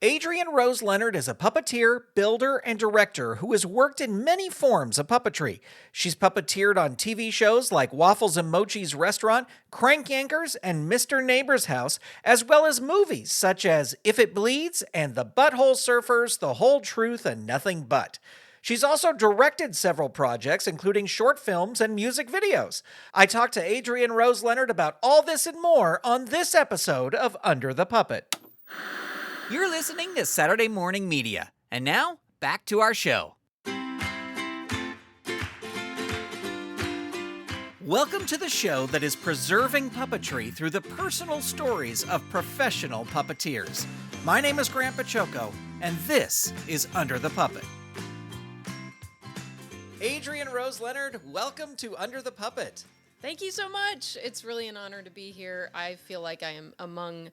Adrian Rose Leonard is a puppeteer, builder, and director who has worked in many forms of puppetry. She's puppeteered on TV shows like Waffles and Mochi's Restaurant, Crank Yankers, and Mr. Neighbor's House, as well as movies such as If It Bleeds and The Butthole Surfers, The Whole Truth, and Nothing But. She's also directed several projects, including short films and music videos. I talked to Adrian Rose Leonard about all this and more on this episode of Under the Puppet. You're listening to Saturday Morning Media. And now, back to our show. Welcome to the show that is preserving puppetry through the personal stories of professional puppeteers. My name is Grant Pachoco, and this is Under the Puppet. Adrian Rose Leonard, welcome to Under the Puppet. Thank you so much. It's really an honor to be here. I feel like I am among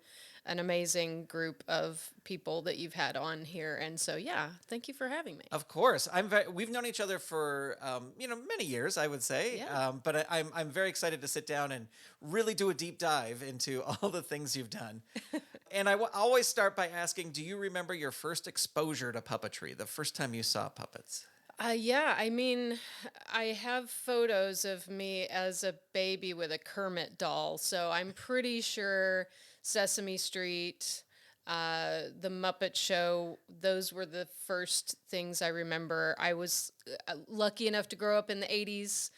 an amazing group of people that you've had on here. And so, yeah, thank you for having me. Of course. We've known each other for, many years, I would say. Yeah. But I'm very excited to sit down and really do a deep dive into all the things you've done. And I always start by asking, do you remember your first exposure to puppetry, the first time you saw puppets? I have photos of me as a baby with a Kermit doll. So I'm pretty sure Sesame Street, The Muppet Show, those were the first things I remember. I was lucky enough to grow up in the 80s,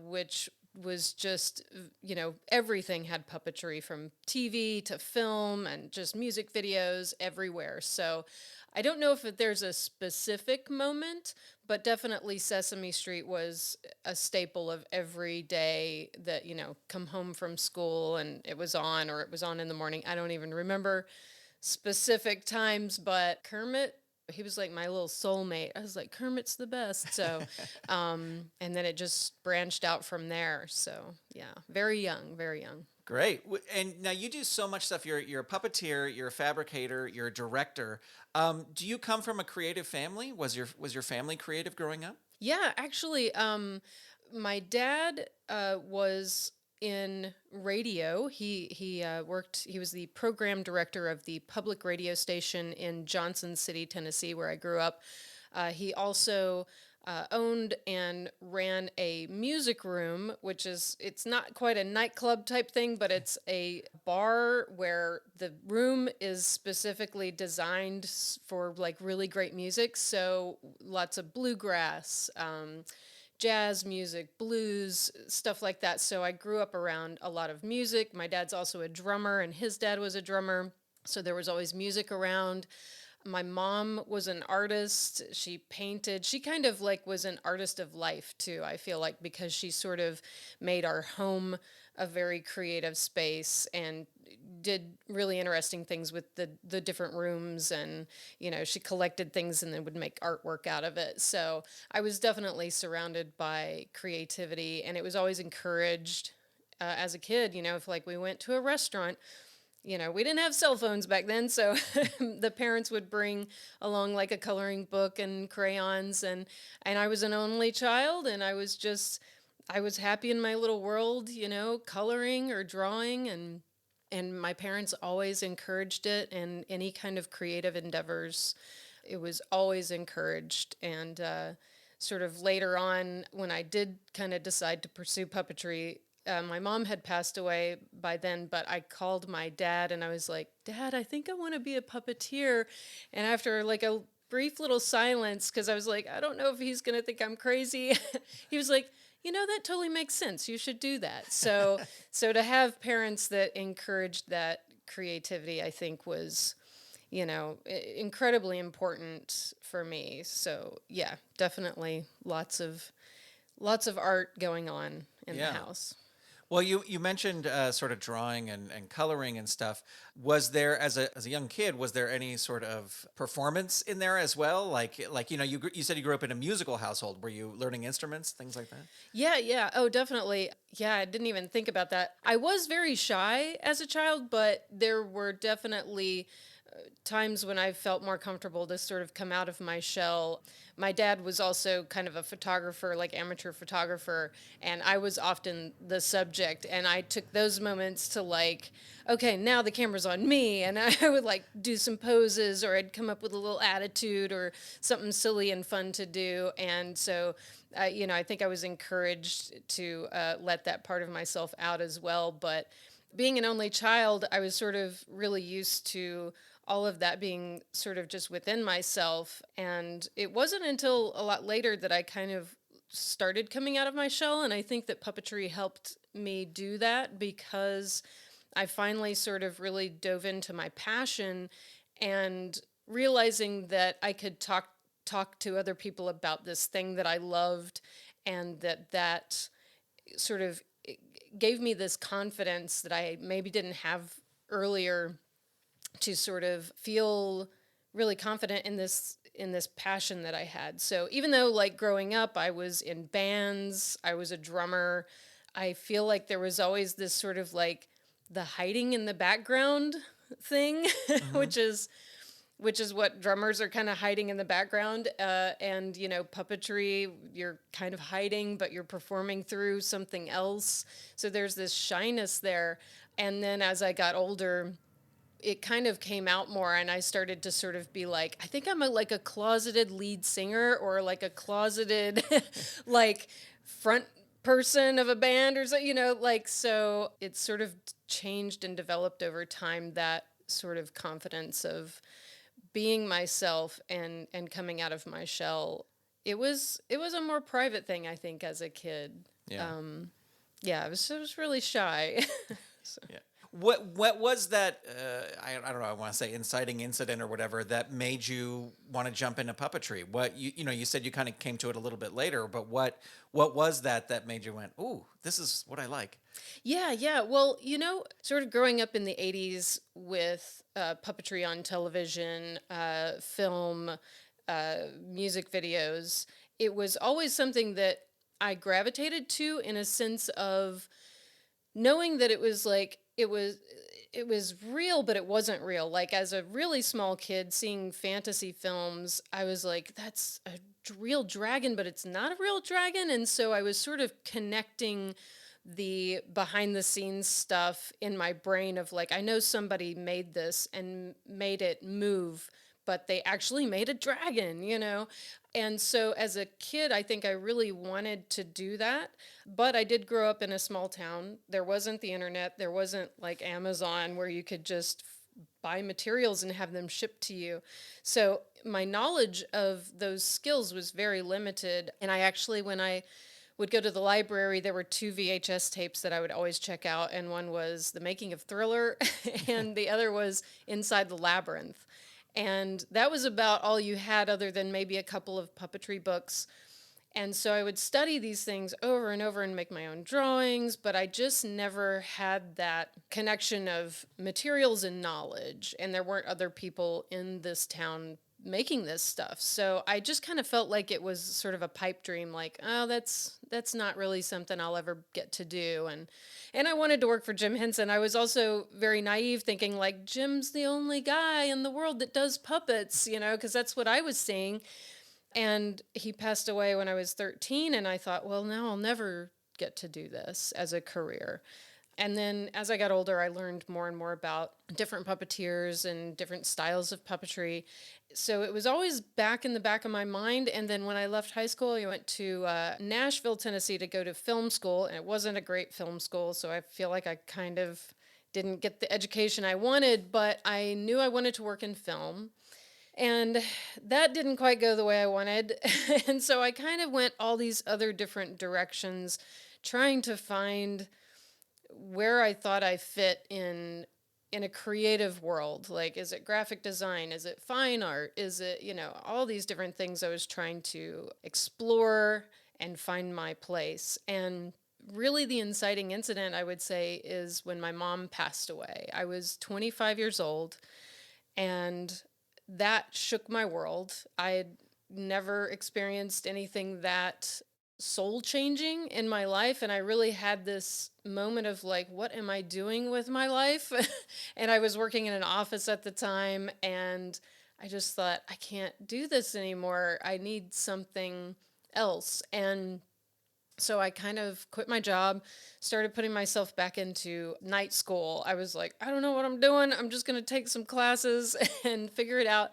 which was just, everything had puppetry from TV to film and just music videos everywhere. So I don't know if there's a specific moment, but definitely Sesame Street was a staple of every day that, come home from school and it was on, or it was on in the morning. I don't even remember specific times, but Kermit, he was like my little soulmate. I was like, Kermit's the best. So, and then it just branched out from there. So yeah, very young, very young. Great. And now you do so much stuff. You're a puppeteer, you're a fabricator, you're a director. Do you come from a creative family? Was your family creative growing up? Yeah, actually, my dad was in radio. He worked. He was the program director of the public radio station in Johnson City, Tennessee, where I grew up. He also owned and ran a music room, it's not quite a nightclub type thing, but it's a bar where the room is specifically designed for like really great music. So lots of bluegrass, jazz music, blues, stuff like that. So I grew up around a lot of music. My dad's also a drummer and his dad was a drummer. So there was always music around. My mom was an artist. She painted. She kind of like was an artist of life too, I feel like, because she sort of made our home a very creative space and did really interesting things with the different rooms, and she collected things and then would make artwork out of it. So I was definitely surrounded by creativity, and it was always encouraged as a kid. If like we went to a restaurant, we didn't have cell phones back then, so the parents would bring along like a coloring book and crayons, and I was an only child, and I was happy in my little world, coloring or drawing, and my parents always encouraged it, and any kind of creative endeavors, it was always encouraged. And sort of later on, when I did kind of decide to pursue puppetry, my mom had passed away by then, but I called my dad and I was like, Dad, I think I want to be a puppeteer. And after like a brief little silence, because I was like, I don't know if he's going to think I'm crazy, he was like, that totally makes sense. You should do that. So to have parents that encouraged that creativity, I think was, incredibly important for me. So yeah, definitely lots of art going on in the house. Well, you mentioned sort of drawing and coloring and stuff. Was there, as a young kid, was there any sort of performance in there as well? Like you said you grew up in a musical household. Were you learning instruments, things like that? Yeah. Oh, definitely. Yeah, I didn't even think about that. I was very shy as a child, but there were definitely times when I felt more comfortable to sort of come out of my shell. My dad was also kind of a photographer, like amateur photographer, and I was often the subject. And I took those moments to like, okay, now the camera's on me, and I would like do some poses, or I'd come up with a little attitude or something silly and fun to do. And so, I think I was encouraged to let that part of myself out as well. But being an only child, I was sort of really used to all of that being sort of just within myself. And it wasn't until a lot later that I kind of started coming out of my shell. And I think that puppetry helped me do that, because I finally sort of really dove into my passion and realizing that I could talk to other people about this thing that I loved, and that sort of gave me this confidence that I maybe didn't have earlier, to sort of feel really confident in this passion that I had. So even though like growing up I was in bands, I was a drummer, I feel like there was always this sort of like the hiding in the background thing, which is what drummers are kind of hiding in the background. And, puppetry, you're kind of hiding, but you're performing through something else. So there's this shyness there. And then as I got older, it kind of came out more, and I started to sort of be like, I think I'm like a closeted lead singer, or like a closeted like front person of a band, or so, so it sort of changed and developed over time, that sort of confidence of being myself and coming out of my shell. It was a more private thing, I think, as a kid. Yeah. I was really shy. So. Yeah. What was that? I don't know. I want to say inciting incident or whatever that made you want to jump into puppetry. What you said you kind of came to it a little bit later, but what was that made you went, ooh, this is what I like? Yeah. Well, sort of growing up in the 80s with puppetry on television, film, music videos, it was always something that I gravitated to, in a sense of knowing that it was like, it was real, but it wasn't real. Like as a really small kid seeing fantasy films, I was like, that's a real dragon, but it's not a real dragon. And so I was sort of connecting the behind the scenes stuff in my brain of like, I know somebody made this and made it move, but they actually made a dragon, And so as a kid, I think I really wanted to do that. But I did grow up in a small town. There wasn't the internet. There wasn't like Amazon where you could just buy materials and have them shipped to you. So my knowledge of those skills was very limited. And I actually, when I would go to the library, there were 2 VHS tapes that I would always check out. And one was The Making of Thriller, and the other was Inside the Labyrinth. And that was about all you had, other than maybe a couple of puppetry books. And so I would study these things over and over and make my own drawings, but I just never had that connection of materials and knowledge. And there weren't other people in this town making this stuff. So I just kind of felt like it was sort of a pipe dream, like, oh, that's not really something I'll ever get to do. And I wanted to work for Jim Henson. I was also very naive, thinking like, Jim's the only guy in the world that does puppets, because that's what I was seeing. And he passed away when I was 13, and I thought, well, now I'll never get to do this as a career. And then as I got older, I learned more and more about different puppeteers and different styles of puppetry. So it was always back in the back of my mind. And then when I left high school, I went to Nashville, Tennessee to go to film school. And it wasn't a great film school, so I feel like I kind of didn't get the education I wanted, but I knew I wanted to work in film. And that didn't quite go the way I wanted. And so I kind of went all these other different directions, trying to find where I thought I fit in a creative world. Like, is it graphic design? Is it fine art? Is it, all these different things I was trying to explore and find my place. And really the inciting incident, I would say, is when my mom passed away. I was 25 years old, and that shook my world. I had never experienced anything that soul changing in my life. And I really had this moment of like, what am I doing with my life? And I was working in an office at the time, and I just thought, I can't do this anymore. I need something else. And so I kind of quit my job, started putting myself back into night school. I was like, I don't know what I'm doing. I'm just going to take some classes and figure it out.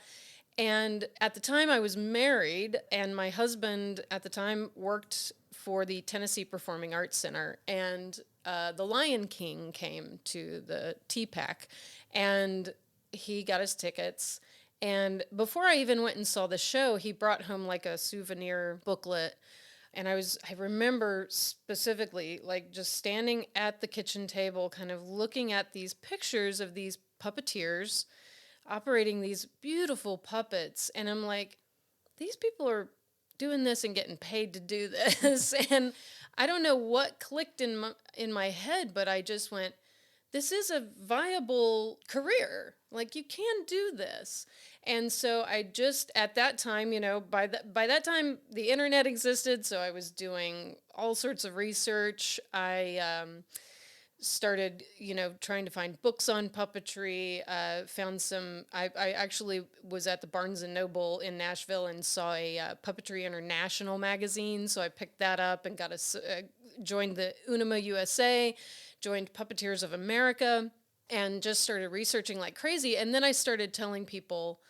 And at the time, I was married, and my husband at the time worked for the Tennessee Performing Arts Center. And the Lion King came to the TPAC, and he got his tickets. And before I even went and saw the show, he brought home like a souvenir booklet. And I remember specifically like just standing at the kitchen table, kind of looking at these pictures of these puppeteers operating these beautiful puppets. And I'm like, these people are doing this and getting paid to do this. And I don't know what clicked in my head, but I just went, this is a viable career. Like, you can do this. And so I just, at that time, by that time, the internet existed. So I was doing all sorts of research. I started, trying to find books on puppetry, found some, I actually was at the Barnes and Noble in Nashville and saw a Puppetry International magazine. So I picked that up and joined the Unima USA, joined Puppeteers of America, and just started researching like crazy. And then I started telling people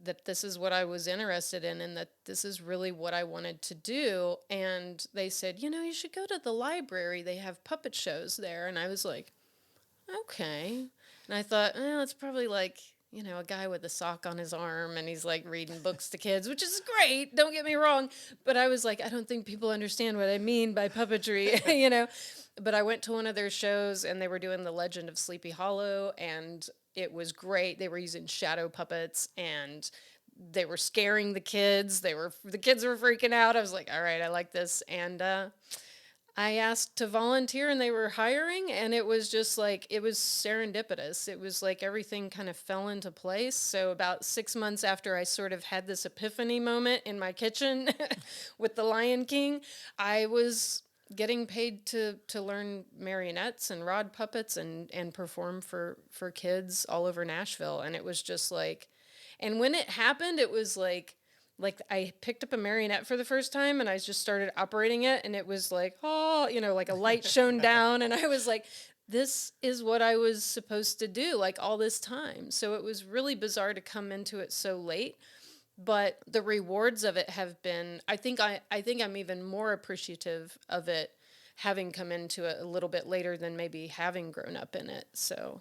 that this is what I was interested in and that this is really what I wanted to do. And they said, you should go to the library. They have puppet shows there. And I was like, okay. And I thought, it's probably like, a guy with a sock on his arm and he's like reading books to kids, which is great. Don't get me wrong. But I was like, I don't think people understand what I mean by puppetry, But I went to one of their shows and they were doing The Legend of Sleepy Hollow, and it was great. They were using shadow puppets and they were scaring the kids. The kids were freaking out. I was like, all right, I like this. And I asked to volunteer and they were hiring, and it was just like, it was serendipitous. It was like everything kind of fell into place. So about 6 months after I sort of had this epiphany moment in my kitchen with the Lion King, I was getting paid to learn marionettes and rod puppets and perform for kids all over Nashville. And it was just like, and when it happened, it was like I picked up a marionette for the first time and I just started operating it, and it was like, oh, like a light shone down, and I was like, this is what I was supposed to do like all this time. So it was really bizarre to come into it so late. But the rewards of it have been, I think I'm even more appreciative of it having come into it a little bit later than maybe having grown up in it. So,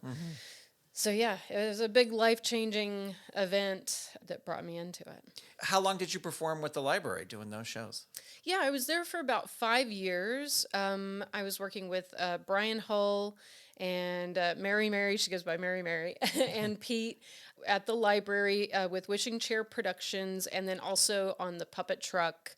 So yeah, it was a big life-changing event that brought me into it. How long did you perform with the library doing those shows? Yeah, I was there for about 5 years. I was working with Brian Hull and Mary, she goes by Mary, and Pete at the library with Wishing Chair Productions, and then also on the puppet truck,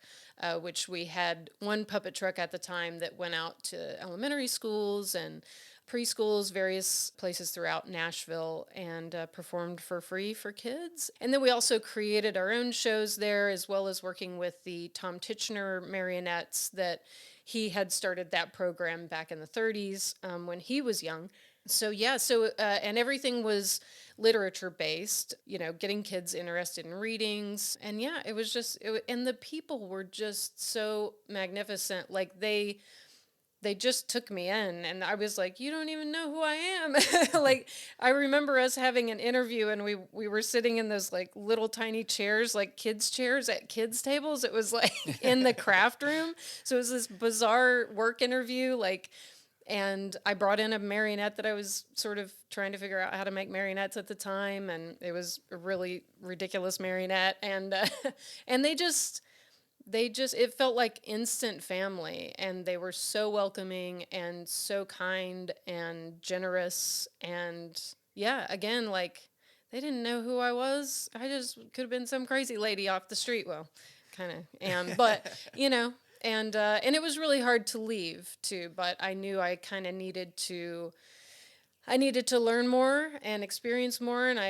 which we had one puppet truck at the time that went out to elementary schools and preschools, various places throughout Nashville, and performed for free for kids. And then we also created our own shows there, as well as working with the Tom Titchener marionettes that he had started that program back in the 30s when he was young. So yeah, and everything was literature based, getting kids interested in readings. And yeah, it was just, and the people were just so magnificent. Like they just took me in, and I was like, you don't even know who I am. Like, I remember us having an interview, and we were sitting in those like little tiny chairs, like kids chairs at kids tables. It was like in the craft room. So it was this bizarre work interview, and I brought in a marionette that I was sort of trying to figure out how to make marionettes at the time. And it was a really ridiculous marionette. And, and they just, it felt like instant family, and they were so welcoming and so kind and generous. And yeah, again, like they didn't know who I was. I just could have been some crazy lady off the street. Well, kind of am, but and it was really hard to leave too, but I knew I kind of needed to learn more and experience more. And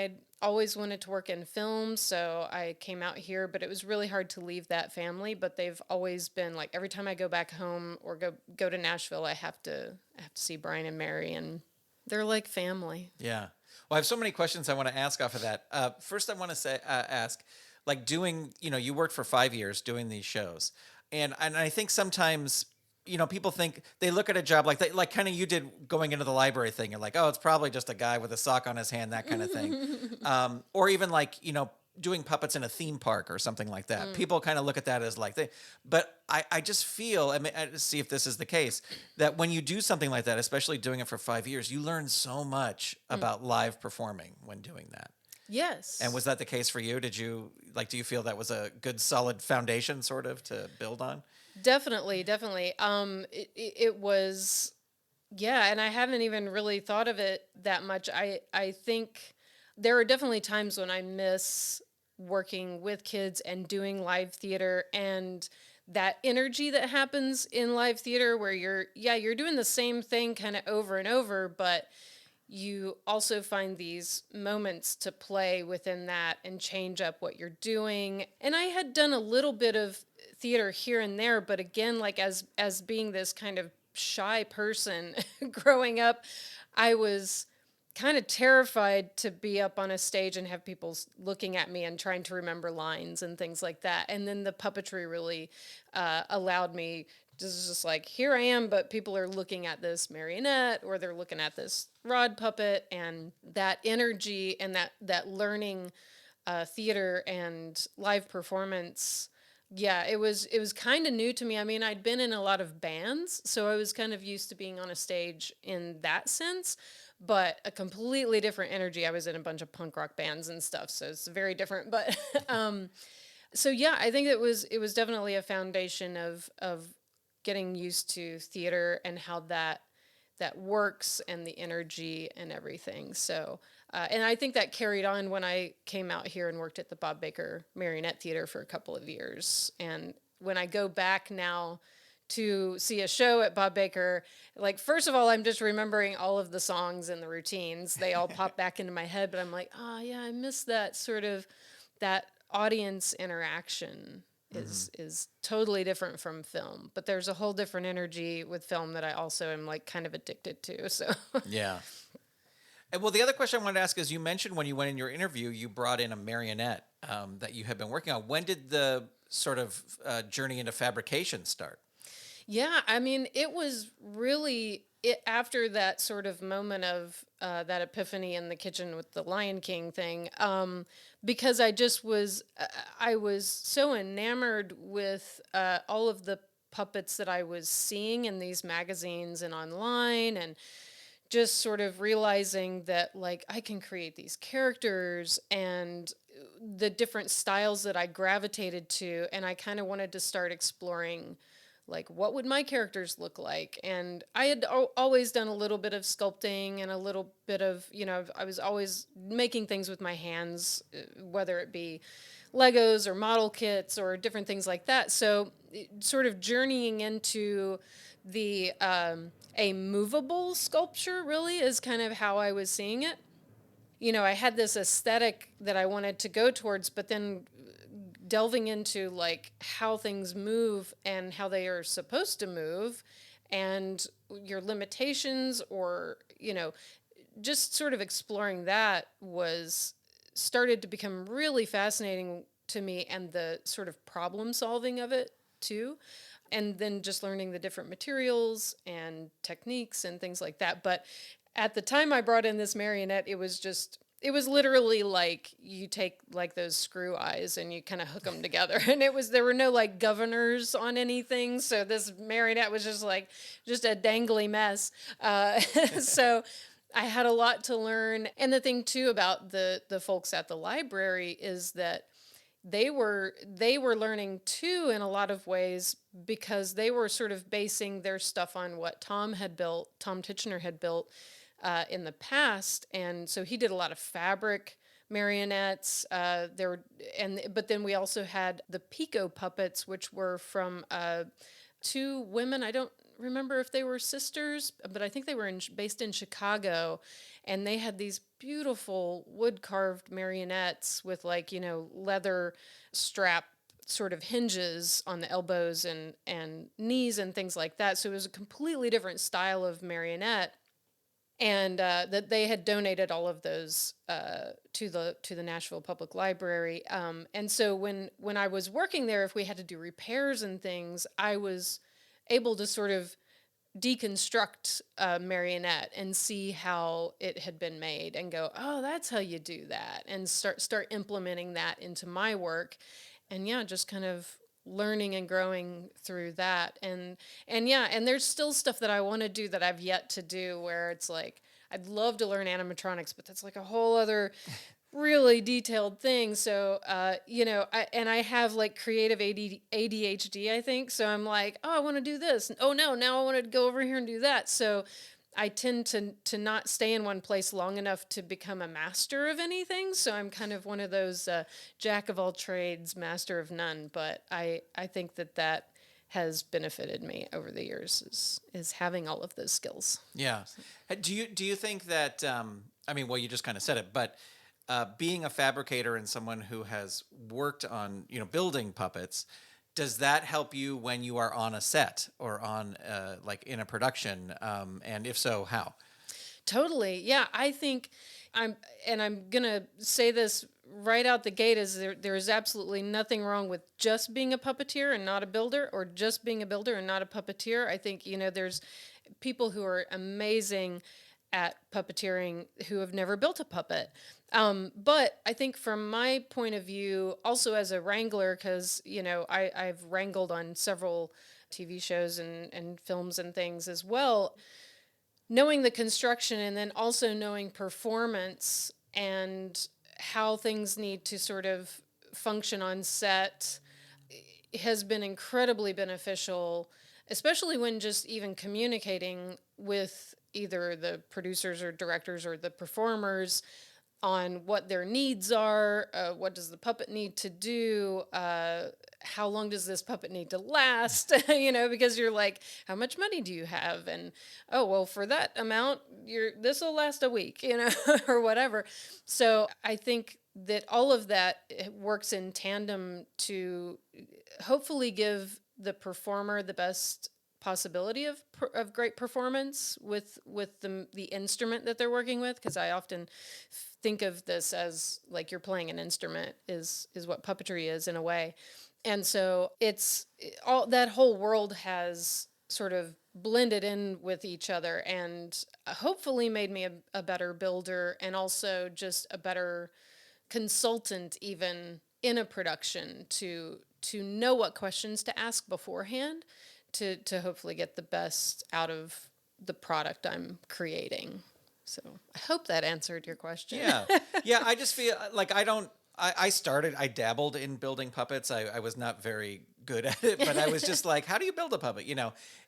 always wanted to work in film, so I came out here, but it was really hard to leave that family. But they've always been like every time I go back home or go to Nashville, I have to see Brian and Mary, and they're like family. Yeah. Well, I have so many questions I want to ask off of that. First, I want to ask, like doing, you worked for 5 years doing these shows, and I think sometimes, people think they look at a job like that, like kind of you did going into the library thing. You're like, oh, it's probably just a guy with a sock on his hand, that kind of thing, or even like doing puppets in a theme park or something like that. People kind of look at that as like but I just feel, I mean, see if this is the case, that when you do something like that, especially doing it for 5 years, you learn so much about live performing when doing that. Yes. And was that the case for you? Do you feel that was a good solid foundation sort of to build on? Definitely, definitely. It was, yeah, and I haven't even really thought of it that much. I think there are definitely times when I miss working with kids and doing live theater, and that energy that happens in live theater where you're doing the same thing kind of over and over, but you also find these moments to play within that and change up what you're doing. And I had done a little bit of theater here and there, but again, like as being this kind of shy person growing up, I was kind of terrified to be up on a stage and have people looking at me and trying to remember lines and things like that. And then the puppetry really allowed me just like, here I am, but people are looking at this marionette or they're looking at this rod puppet, and that energy and that learning theater and live performance. Yeah, it was kind of new to me. I mean, I'd been in a lot of bands, so I was kind of used to being on a stage in that sense, but a completely different energy. I was in a bunch of punk rock bands and stuff, so it's very different. But so yeah, I think it was definitely a foundation of getting used to theater and how that works and the energy and everything. So, and I think that carried on when I came out here and worked at the Bob Baker Marionette Theater for a couple of years. And when I go back now to see a show at Bob Baker, like, first of all, I'm just remembering all of the songs and the routines. They all pop back into my head, but I'm like, oh yeah, I miss that sort of, that audience interaction is totally different from film, but there's a whole different energy with film that I also am like kind of addicted to. So Yeah. And well, the other question I wanted to ask is, you mentioned when you went in your interview, you brought in a marionette that you had been working on. When did the sort of journey into fabrication start? yeah, I mean, it was really after that sort of moment of that epiphany in the kitchen with the Lion King thing, because I was so enamored with all of the puppets that I was seeing in these magazines and online, and just sort of realizing that like I can create these characters and the different styles that I gravitated to, and I kind of wanted to start exploring like what would my characters look like. And I had always done a little bit of sculpting and a little bit of, I was always making things with my hands, whether it be Legos or model kits or different things like that. So sort of journeying into the a movable sculpture really is kind of how I was seeing it. I had this aesthetic that I wanted to go towards, but then delving into like how things move and how they are supposed to move and your limitations, or just sort of exploring that was started to become really fascinating to me, and the sort of problem solving of it too, and then just learning the different materials and techniques and things like that. But at the time I brought in this marionette, it was literally like you take like those screw eyes and you kind of hook them together. And there were no like governors on anything. So this marionette was just a dangly mess. So I had a lot to learn. And the thing too about the folks at the library is that they were learning too in a lot of ways, because they were sort of basing their stuff on what Tom Titchener had built in the past. And so he did a lot of fabric marionettes. But then we also had the Pico puppets, which were from two women. I don't remember if they were sisters, but I think they were based in Chicago, and they had these beautiful wood carved marionettes with like, leather strap sort of hinges on the elbows and knees and things like that. So it was a completely different style of marionette, and that they had donated all of those to the Nashville Public Library. And so when I was working there, if we had to do repairs and things, I was able to sort of deconstruct a marionette and see how it had been made and go, oh, that's how you do that, and start implementing that into my work. And yeah, just kind of learning and growing through that. And there's still stuff that I want to do that I've yet to do, where it's like, I'd love to learn animatronics, but that's like a whole other really detailed thing. So, I have like creative ADHD, I think. So I'm like, oh, I want to do this. Oh no, now I want to go over here and do that. So I tend to not stay in one place long enough to become a master of anything. So I'm kind of one of those jack of all trades, master of none. But I think that has benefited me over the years, is having all of those skills. Yeah. Do you think that, well, you just kind of said it, but being a fabricator and someone who has worked on, building puppets, does that help you when you are on a set or on like in a production? And if so, how? Totally. Yeah, I think I'm going to say this right out the gate, is there is absolutely nothing wrong with just being a puppeteer and not a builder, or just being a builder and not a puppeteer. I think, there's people who are amazing at puppeteering who have never built a puppet. But I think from my point of view, also as a wrangler, because, I've wrangled on several TV shows and films and things as well, knowing the construction and then also knowing performance and how things need to sort of function on set has been incredibly beneficial, especially when just even communicating with either the producers or directors or the performers on what their needs are, what does the puppet need to do, how long does this puppet need to last, because you're like, how much money do you have? And, oh, well, for that amount, this will last a week, or whatever. So I think that all of that works in tandem to hopefully give the performer the best possibility of great performance with the instrument that they're working with, because I often think of this as like you're playing an instrument is what puppetry is in a way. And so it's all that whole world has sort of blended in with each other and hopefully made me a better builder, and also just a better consultant even in a production, to know what questions to ask beforehand to hopefully get the best out of the product I'm creating. So I hope that answered your question. Yeah. I just feel like I dabbled in building puppets. I was not very good at it, but I was just like, how do you build a puppet?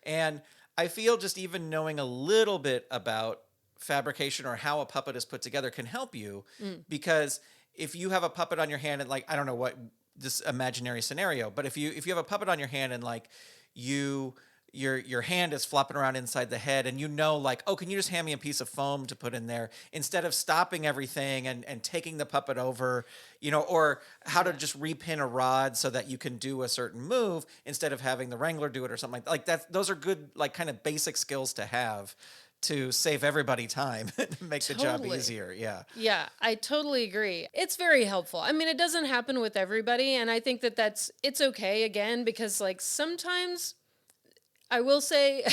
And I feel just even knowing a little bit about fabrication or how a puppet is put together can help you, because if you have a puppet on your hand and like, I don't know what this imaginary scenario, but if you have a puppet on your hand and like your hand is flopping around inside the head, and like, oh, can you just hand me a piece of foam to put in there, instead of stopping everything and taking the puppet over, or how to just repin a rod so that you can do a certain move instead of having the wrangler do it or something like that. Those are good, like, kind of basic skills to have to save everybody time and make the job easier. Yeah, I totally agree. It's very helpful. I mean, it doesn't happen with everybody, and I think it's okay, again, because like sometimes I will say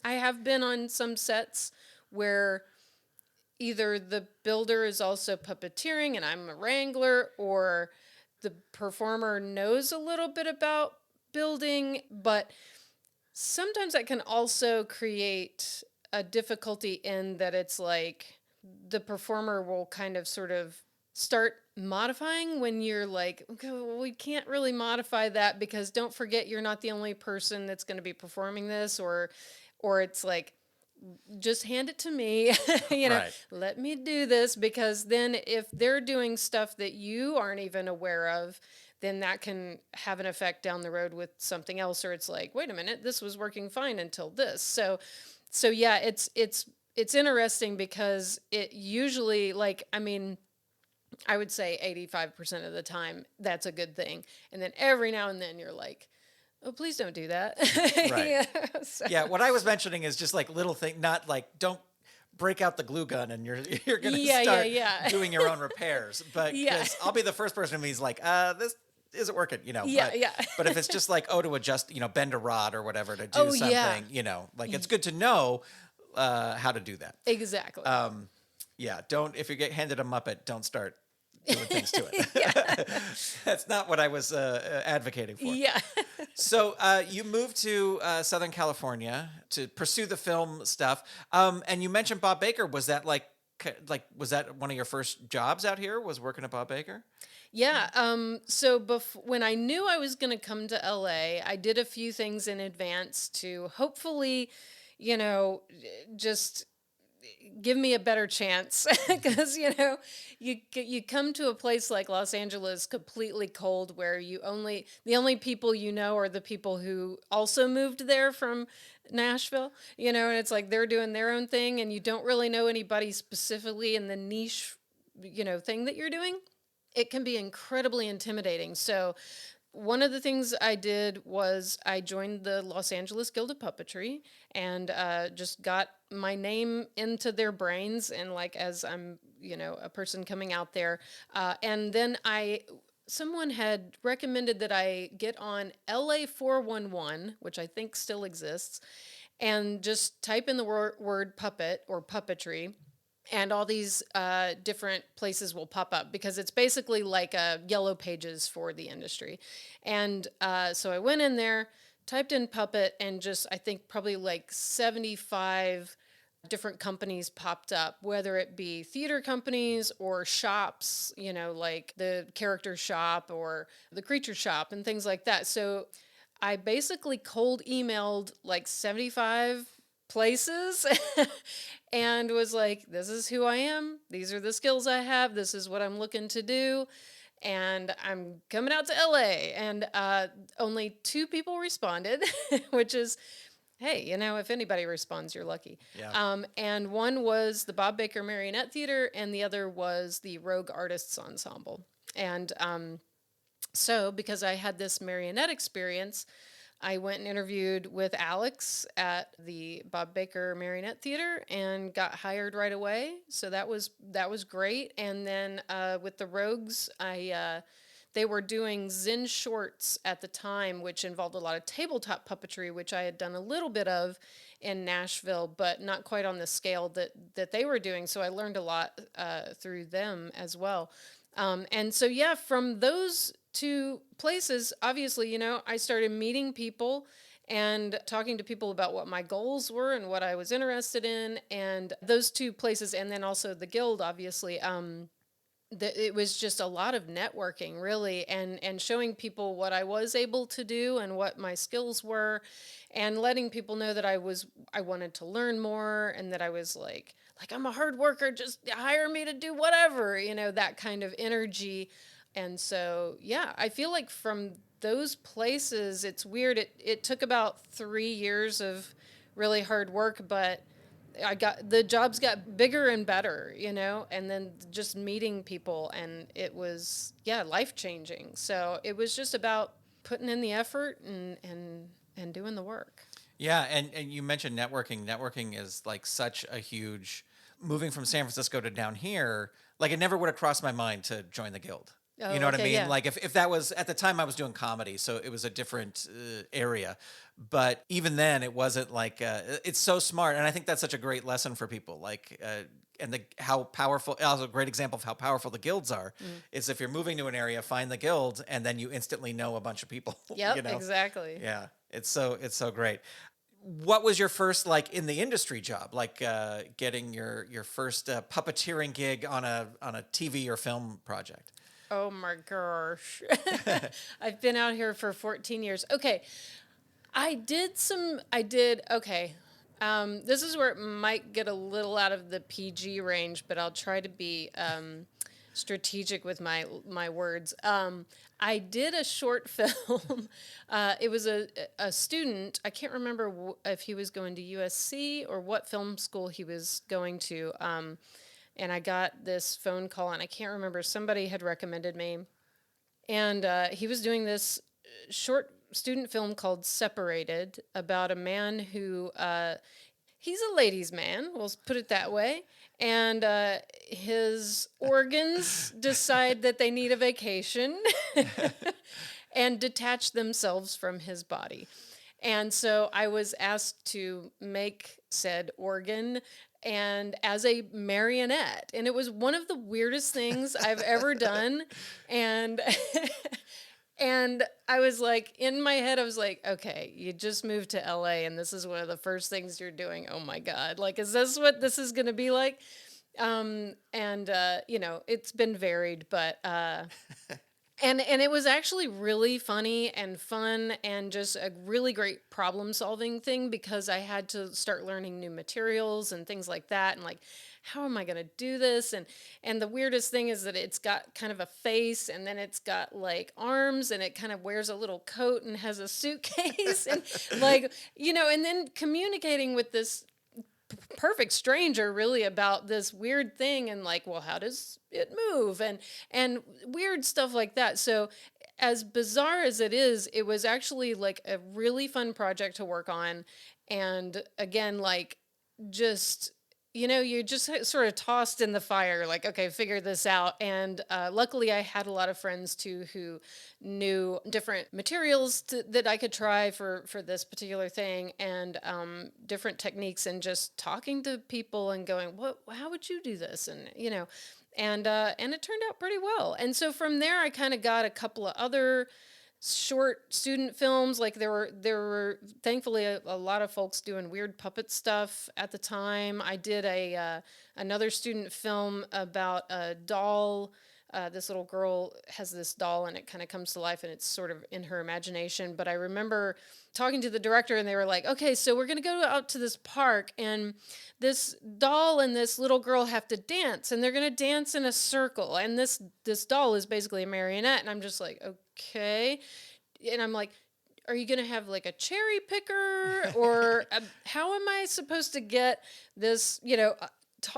I have been on some sets where either the builder is also puppeteering and I'm a wrangler, or the performer knows a little bit about building, but sometimes that can also create a difficulty in that it's like the performer will kind of sort of start modifying when you're like, okay, well, we can't really modify that, because don't forget you're not the only person that's going to be performing this, or it's like just hand it to me, Right. let me do this, because then if they're doing stuff that you aren't even aware of, then that can have an effect down the road with something else, or it's like, wait a minute, this was working fine until this. So yeah, it's interesting because it usually, like, I mean, I would say 85% of the time that's a good thing. And then every now and then you're like, oh, please don't do that. Right. Yeah. So, Yeah, what I was mentioning is just like little thing, not like don't break out the glue gun and you're gonna yeah, start yeah. doing your own repairs. But Yeah. because I'll be the first person who's like, this isn't working, Yeah, But yeah. but if it's just like, oh, to adjust, bend a rod or whatever to do Oh, something, yeah. like it's good to know how to do that. Exactly. Yeah, don't if you get handed a Muppet, don't start doing things to it. That's not what I was advocating for. Yeah. So you moved to Southern California to pursue the film stuff, and you mentioned Bob Baker. Was that was that one of your first jobs out here? Was working at Bob Baker? Yeah. So when I knew I was going to come to LA, I did a few things in advance to hopefully, just give me a better chance, because you come to a place like Los Angeles completely cold, where the only people are the people who also moved there from Nashville, and it's like they're doing their own thing, and you don't really know anybody specifically in the niche thing that you're doing. It can be incredibly intimidating. So one of the things I did was I joined the Los Angeles Guild of Puppetry, and just got my name into their brains, and like, as I'm a person coming out there, and then someone had recommended that I get on LA 411, which I think still exists, and just type in the word puppet or puppetry, and all these different places will pop up, because it's basically like a yellow pages for the industry. And so I went in there, typed in puppet, and just, I think probably like 75 different companies popped up, whether it be theater companies or shops, like the character shop or the creature shop and things like that. So I basically cold emailed like 75 places and was like, this is who I am. These are the skills I have. This is what I'm looking to do. And I'm coming out to LA. And only 2 people responded, which is, hey, if anybody responds, you're lucky. Yeah. And one was the Bob Baker Marionette Theater, and the other was the Rogue Artists Ensemble. And so because I had this marionette experience, I went and interviewed with Alex at the Bob Baker Marionette Theater and got hired right away. So that was great. And then with the Rogues, they were doing Zen shorts at the time, which involved a lot of tabletop puppetry, which I had done a little bit of in Nashville, but not quite on the scale that they were doing. So I learned a lot through them as well. And so, yeah, from those 2 places, obviously, I started meeting people and talking to people about what my goals were and what I was interested in. And those 2 places, and then also the Guild, obviously, it was just a lot of networking, really, and showing people what I was able to do and what my skills were, and letting people know that I wanted to learn more, and that I was like I'm a hard worker, just hire me to do whatever, that kind of energy. And so, yeah, I feel like from those places, it's weird. It took about 3 years of really hard work, but the jobs got bigger and better, and then just meeting people, and it was, yeah, life-changing. So it was just about putting in the effort and doing the work. Yeah, and you mentioned networking. Networking is like such a huge, moving from San Francisco to down here, like it never would have crossed my mind to join the Guild. Oh, You know what I okay, mean? yeah. Like if that was, at the time I was doing comedy, so it was a different area. But even then it wasn't like, it's so smart. And I think that's such a great lesson for people. Like, and how powerful, also a great example of how powerful the guilds are, is if you're moving to an area, find the guild, and then you instantly know a bunch of people. Yep, exactly. Yeah, it's so great. What was your first, like, in the industry job, like getting your first puppeteering gig on a TV or film project? Oh my gosh. I've been out here for 14 years. Okay. Okay. This is where it might get a little out of the PG range, but I'll try to be strategic with my words. I did a short film. It was a student. I can't remember if he was going to USC or what film school he was going to. And I got this phone call, and I can't remember. Somebody had recommended me, and he was doing this short student film called Separated about a man who he's a ladies' man, we'll put it that way, and his organs decide that they need a vacation and detach themselves from his body. And so I was asked to make said organ and as a marionette, and it was one of the weirdest things I've ever done. And and I was like, in my head, I was like, okay, you just moved to LA and this is one of the first things you're doing. Oh my God. Like, is this what this is going to be like? You know, it's been varied, but, and it was actually really funny and fun and just a really great problem solving thing because I had to start learning new materials and things like that. And like, how am I going to do this? And the weirdest thing is that it's got kind of a face and then it's got like arms and it kind of wears a little coat and has a suitcase and like, you know, and then communicating with this perfect stranger really about this weird thing and like, well, how does it move and weird stuff like that. So as bizarre as it is, it was actually like a really fun project to work on. And again, like just, you know, you're just sort of tossed in the fire, like, okay, figure this out. And luckily, I had a lot of friends too who knew different materials that I could try for this particular thing, and different techniques, and just talking to people and going, how would you do this? And you know, and it turned out pretty well. And so from there, I kind of got a couple of other short student films. Like there were thankfully a lot of folks doing weird puppet stuff at the time. I did another student film about a doll. This little girl has this doll and it kind of comes to life and it's sort of in her imagination. But I remember talking to the director and they were like, okay, so we're going to go out to this park and this doll and this little girl have to dance and they're going to dance in a circle. And this doll is basically a marionette. And I'm just like, okay. And I'm like, are you going to have like a cherry picker or how am I supposed to get this, you know,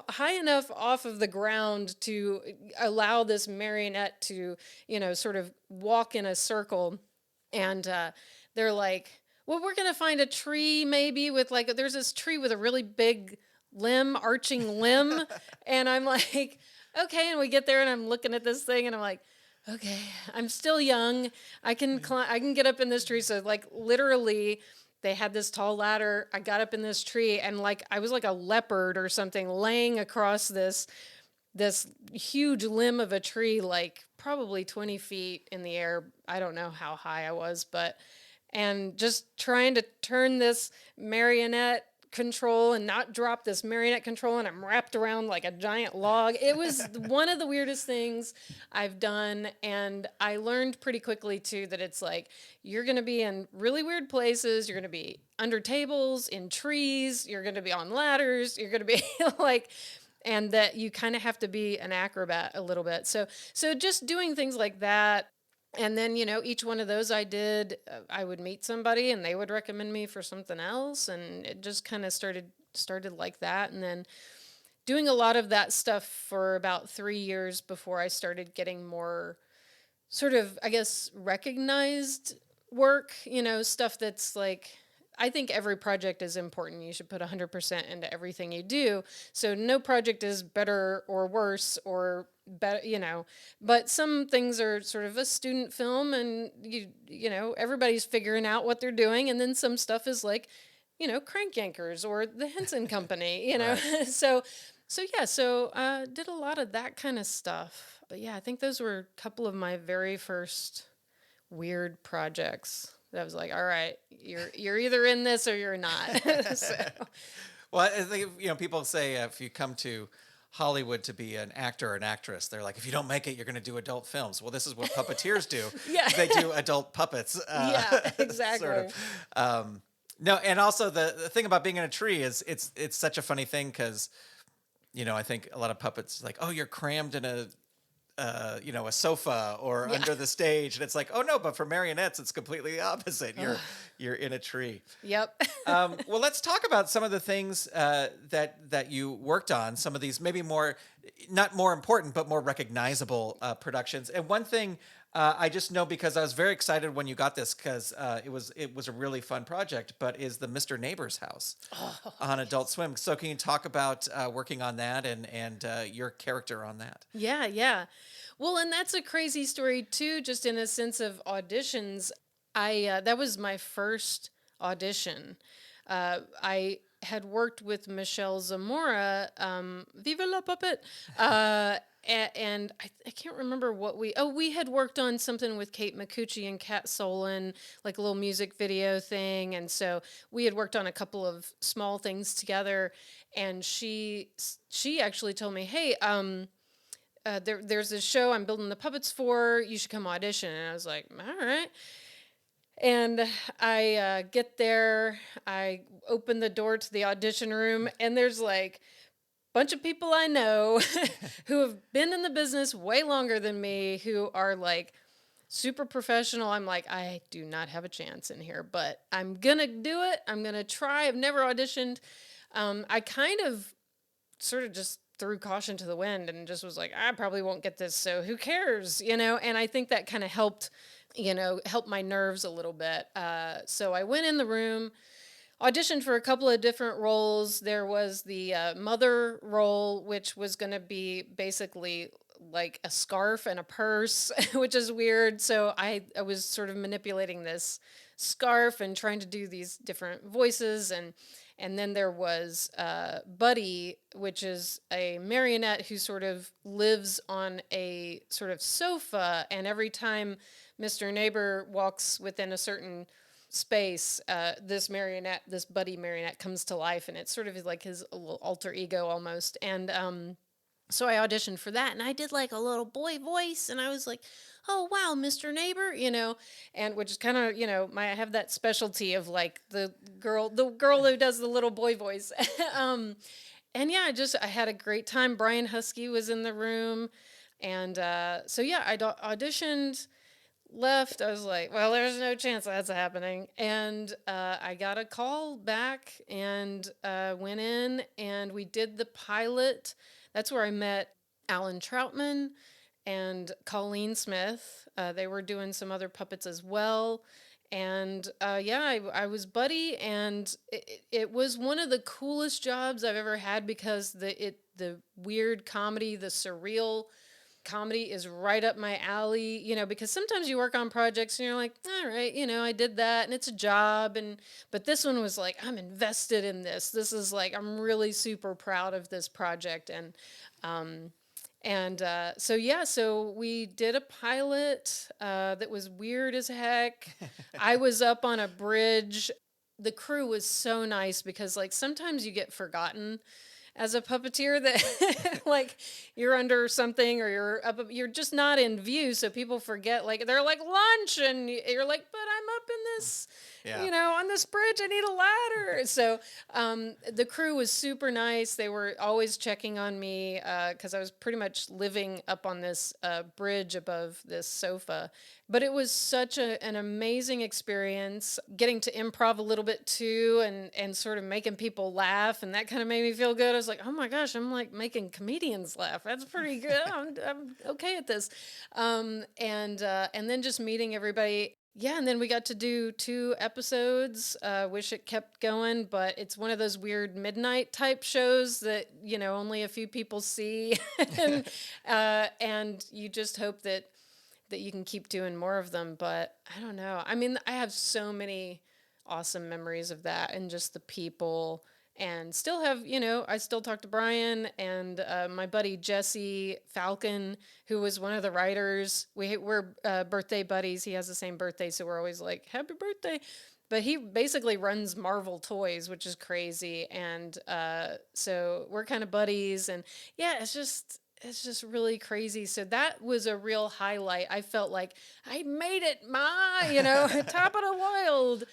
high enough off of the ground to allow this marionette to, you know, sort of walk in a circle? And they're like, well, we're going to find a tree maybe with like, there's this tree with a really big arching limb. And I'm like, okay. And we get there and I'm looking at this thing and I'm like, okay, I'm still young. I can get up in this tree. So like literally they had this tall ladder. I got up in this tree and like, I was like a leopard or something laying across this huge limb of a tree, like probably 20 feet in the air. I don't know how high I was, and just trying to turn this marionette control and not drop this marionette control, and I'm wrapped around like a giant log. It was one of the weirdest things I've done, and I learned pretty quickly too that it's like you're going to be in really weird places, you're going to be under tables, in trees, you're going to be on ladders, you're going to be like, and that you kind of have to be an acrobat a little bit. So just doing things like that. And then, you know, each one of those I did, I would meet somebody and they would recommend me for something else. And it just kind of started like that. And then doing a lot of that stuff for about 3 years before I started getting more sort of, I guess, recognized work, you know, stuff that's like, I think every project is important. You should put 100% into everything you do. So no project is better or worse or better, you know, but some things are sort of a student film and you know, everybody's figuring out what they're doing. And then some stuff is like, you know, Crank Yankers or the Henson Company, you know, right. So did a lot of that kind of stuff. But yeah, I think those were a couple of my very first weird projects. That was like, all right, you're either in this or you're not. So. Well, I think, you know, people say if you come to Hollywood to be an actor or an actress, they're like, if you don't make it, you're going to do adult films. Well, this is what puppeteers do. Yeah. They do adult puppets. Yeah, exactly. Sort of. No, and also the thing about being in a tree is it's such a funny thing because I think a lot of puppets like, oh, you're crammed in a sofa or Yeah. under the stage, and it's like, oh no, but for marionettes, it's completely the opposite. You're in a tree. Yep. Well, let's talk about some of the things that you worked on. Some of these maybe not more important, but more recognizable productions. And one thing I just know because I was very excited when you got this because it was a really fun project. But is the Mr. Neighbor's House on Adult Swim? So can you talk about working on that and your character on that? Yeah, yeah. Well, and that's a crazy story too, just in a sense of auditions. I that was my first audition. I had worked with Michelle Zamora, Viva la Puppet, and I can't remember what we had worked on something with Kate Micucci and Kat Solon, like a little music video thing, and so we had worked on a couple of small things together, and she actually told me, hey, there's this show I'm building the puppets for. You should come audition. And I was like, all right. And I get there. I open the door to the audition room, and there's like a bunch of people I know who have been in the business way longer than me, who are like super professional. I'm like, I do not have a chance in here, but I'm gonna do it. I'm gonna try. I've never auditioned. I kind of sort of just threw caution to the wind and just was like, I probably won't get this, so who cares, And I think that kind of helped my nerves a little bit. So I went in the room, auditioned for a couple of different roles. There was the mother role, which was going to be basically like a scarf and a purse, which is weird. So I was sort of manipulating this scarf and trying to do these different voices, and then there was Buddy, which is a marionette who sort of lives on a sort of sofa, and every time Mr. Neighbor walks within a certain space, this Buddy marionette comes to life, and it's sort of like his little alter ego almost. And so I auditioned for that, and I did like a little boy voice, and I was like, oh wow, Mr. Neighbor, and which is kind of, I have that specialty of like the girl who does the little boy voice. And yeah, I had a great time. Brian Husky was in the room, and so yeah, I auditioned, left. I was like, well, there's no chance that's happening. And I got a call back and went in, and we did the pilot. That's where I met Alan Troutman and Colleen Smith. They were doing some other puppets as well. And I was Buddy, and it was one of the coolest jobs I've ever had because the weird comedy, the surreal comedy is right up my alley, because sometimes you work on projects and you're like, all right, I did that and it's a job. But this one was like, I'm invested in this. This is like, I'm really super proud of this project. So we did a pilot that was weird as heck. I was up on a bridge. The crew was so nice because like sometimes you get forgotten as a puppeteer, that like you're under something or you're just not in view, so people forget, like they're like lunch and you're like, but I'm up in this on this bridge, I need a ladder. So the crew was super nice. They were always checking on me because I was pretty much living up on this bridge above this sofa. But it was such an amazing experience, getting to improv a little bit too, and sort of making people laugh, and that kind of made me feel good. I was like, oh my gosh, I'm like making comedians laugh. That's pretty good. I'm okay at this. And then just meeting everybody. Yeah, and then we got to do 2 episodes. Wish it kept going, but it's one of those weird midnight type shows that only a few people see, and you just hope that you can keep doing more of them. But I don't know. I mean, I have so many awesome memories of that, and just the people. And still have, I still talk to Brian and my buddy Jesse Falcon, who was one of the writers. We're birthday buddies. He has the same birthday, so we're always like, happy birthday. But he basically runs Marvel Toys, which is crazy. And so we're kind of buddies. And yeah, it's just really crazy. So that was a real highlight. I felt like I made it, top of the world.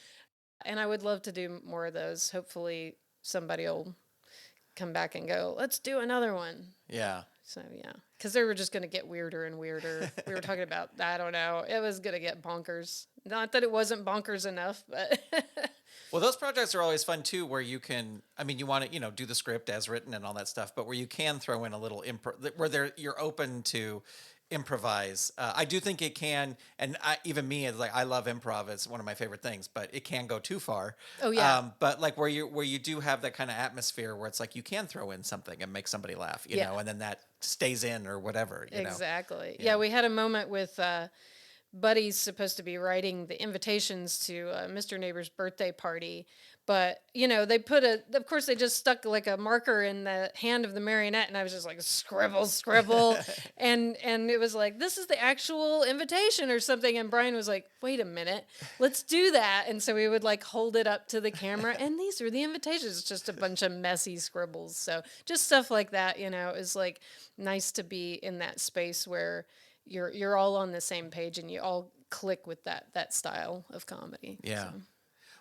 and I would love to do more of those. Hopefully somebody will come back and go, let's do another one. Yeah. So, yeah, because they were just going to get weirder and weirder. We were talking about, I don't know, it was going to get bonkers. Not that it wasn't bonkers enough, but... Well, those projects are always fun too, where you can, I mean, you want to, do the script as written and all that stuff, but where you can throw in a little you're open to improvise. I do think it can, and even me, it's like, I love improv. It's one of my favorite things, but it can go too far. Oh, yeah. But like where you do have that kind of atmosphere where it's like you can throw in something and make somebody laugh, you know, and then that stays in or whatever. Exactly. Yeah, we had a moment with Buddy's supposed to be writing the invitations to Mr. Neighbor's birthday party, but they of course they just stuck like a marker in the hand of the marionette, and I was just like, scribble, scribble, and it was like, this is the actual invitation or something, and Brian was like, wait a minute, let's do that, and so we would like hold it up to the camera, and these are the invitations. It's just a bunch of messy scribbles, so just stuff like that, is like nice to be in that space where you're all on the same page and you all click with that style of comedy. Yeah. So.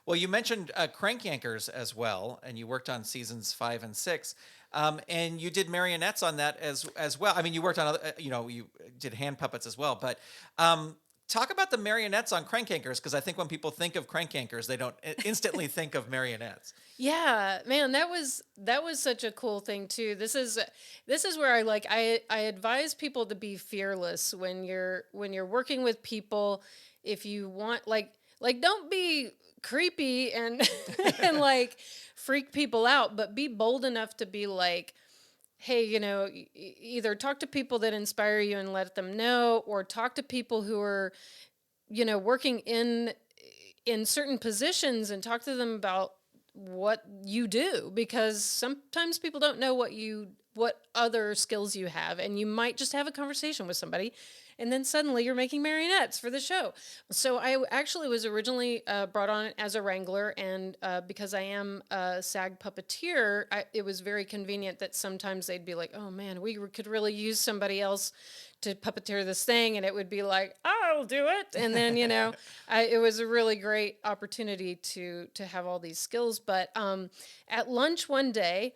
Well, you mentioned Crank Yankers as well, and you worked on seasons 5 and 6, and you did marionettes on that as well. I mean, you worked on other, you did hand puppets as well, but talk about the marionettes on Crank Yankers, because I think when people think of Crank Yankers, they don't instantly think of marionettes. Yeah, man, that was such a cool thing too. This is where I advise people to be fearless when you're working with people. If you want like don't be creepy and and like freak people out, but be bold enough to be like, hey, either talk to people that inspire you and let them know, or talk to people who are, working in certain positions and talk to them about what you do, because sometimes people don't know what other skills you have, and you might just have a conversation with somebody and then suddenly you're making marionettes for the show. So I actually was originally brought on as a wrangler, and because I am a SAG puppeteer, it was very convenient that sometimes they'd be like, oh man, we could really use somebody else to puppeteer this thing, and it would be like, I'll do it. And then, it was a really great opportunity to have all these skills. But at lunch one day,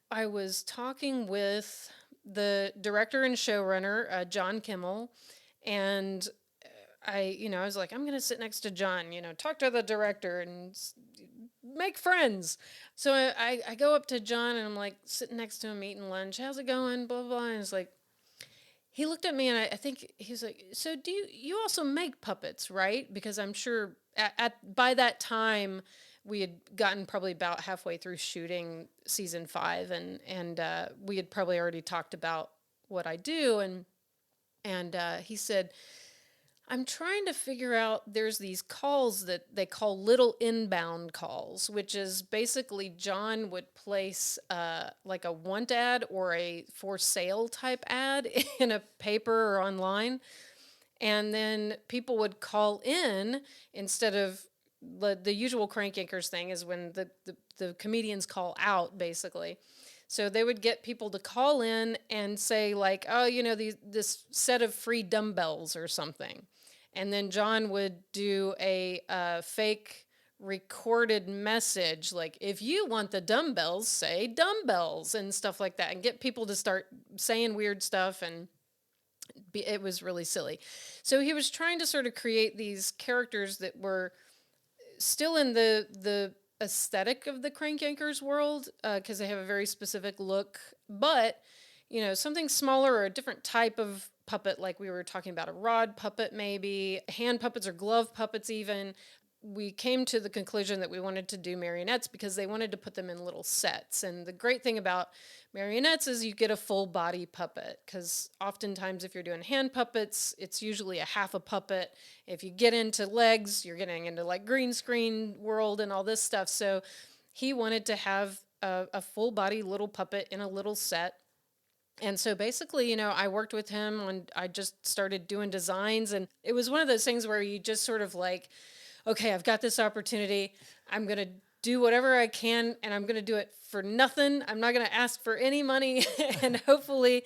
I was talking with the director and showrunner, John Kimmel, and I was like, I'm going to sit next to John, talk to the director and make friends. So I go up to John and I'm like sitting next to him eating lunch. How's it going? Blah, blah, blah. And it's like, he looked at me and I think he's like, so do you also make puppets, right? Because I'm sure by that time we had gotten probably about halfway through shooting season 5, and we had probably already talked about what I do, and he said, I'm trying to figure out, there's these calls that they call little inbound calls, which is basically John would place like a want ad or a for sale type ad in a paper or online, and then people would call in instead of the usual Crank Yankers thing is when the comedians call out, basically. So they would get people to call in and say like, oh, this set of free dumbbells or something. And then John would do a fake recorded message like, if you want the dumbbells, say dumbbells and stuff like that, and get people to start saying weird stuff, and it was really silly. So he was trying to sort of create these characters that were still in the aesthetic of the Crank Yankers world, because they have a very specific look, but something smaller or a different type of puppet, like we were talking about a rod puppet, maybe hand puppets or glove puppets even. We came to the conclusion that we wanted to do marionettes because they wanted to put them in little sets. And the great thing about marionettes is you get a full body puppet, because oftentimes if you're doing hand puppets, it's usually a half a puppet. If you get into legs, you're getting into like green screen world and all this stuff. So he wanted to have a full body little puppet in a little set. And so basically, I worked with him when I just started doing designs, and it was one of those things where you just sort of like, okay, I've got this opportunity. I'm going to do whatever I can, and I'm going to do it for nothing. I'm not going to ask for any money, and hopefully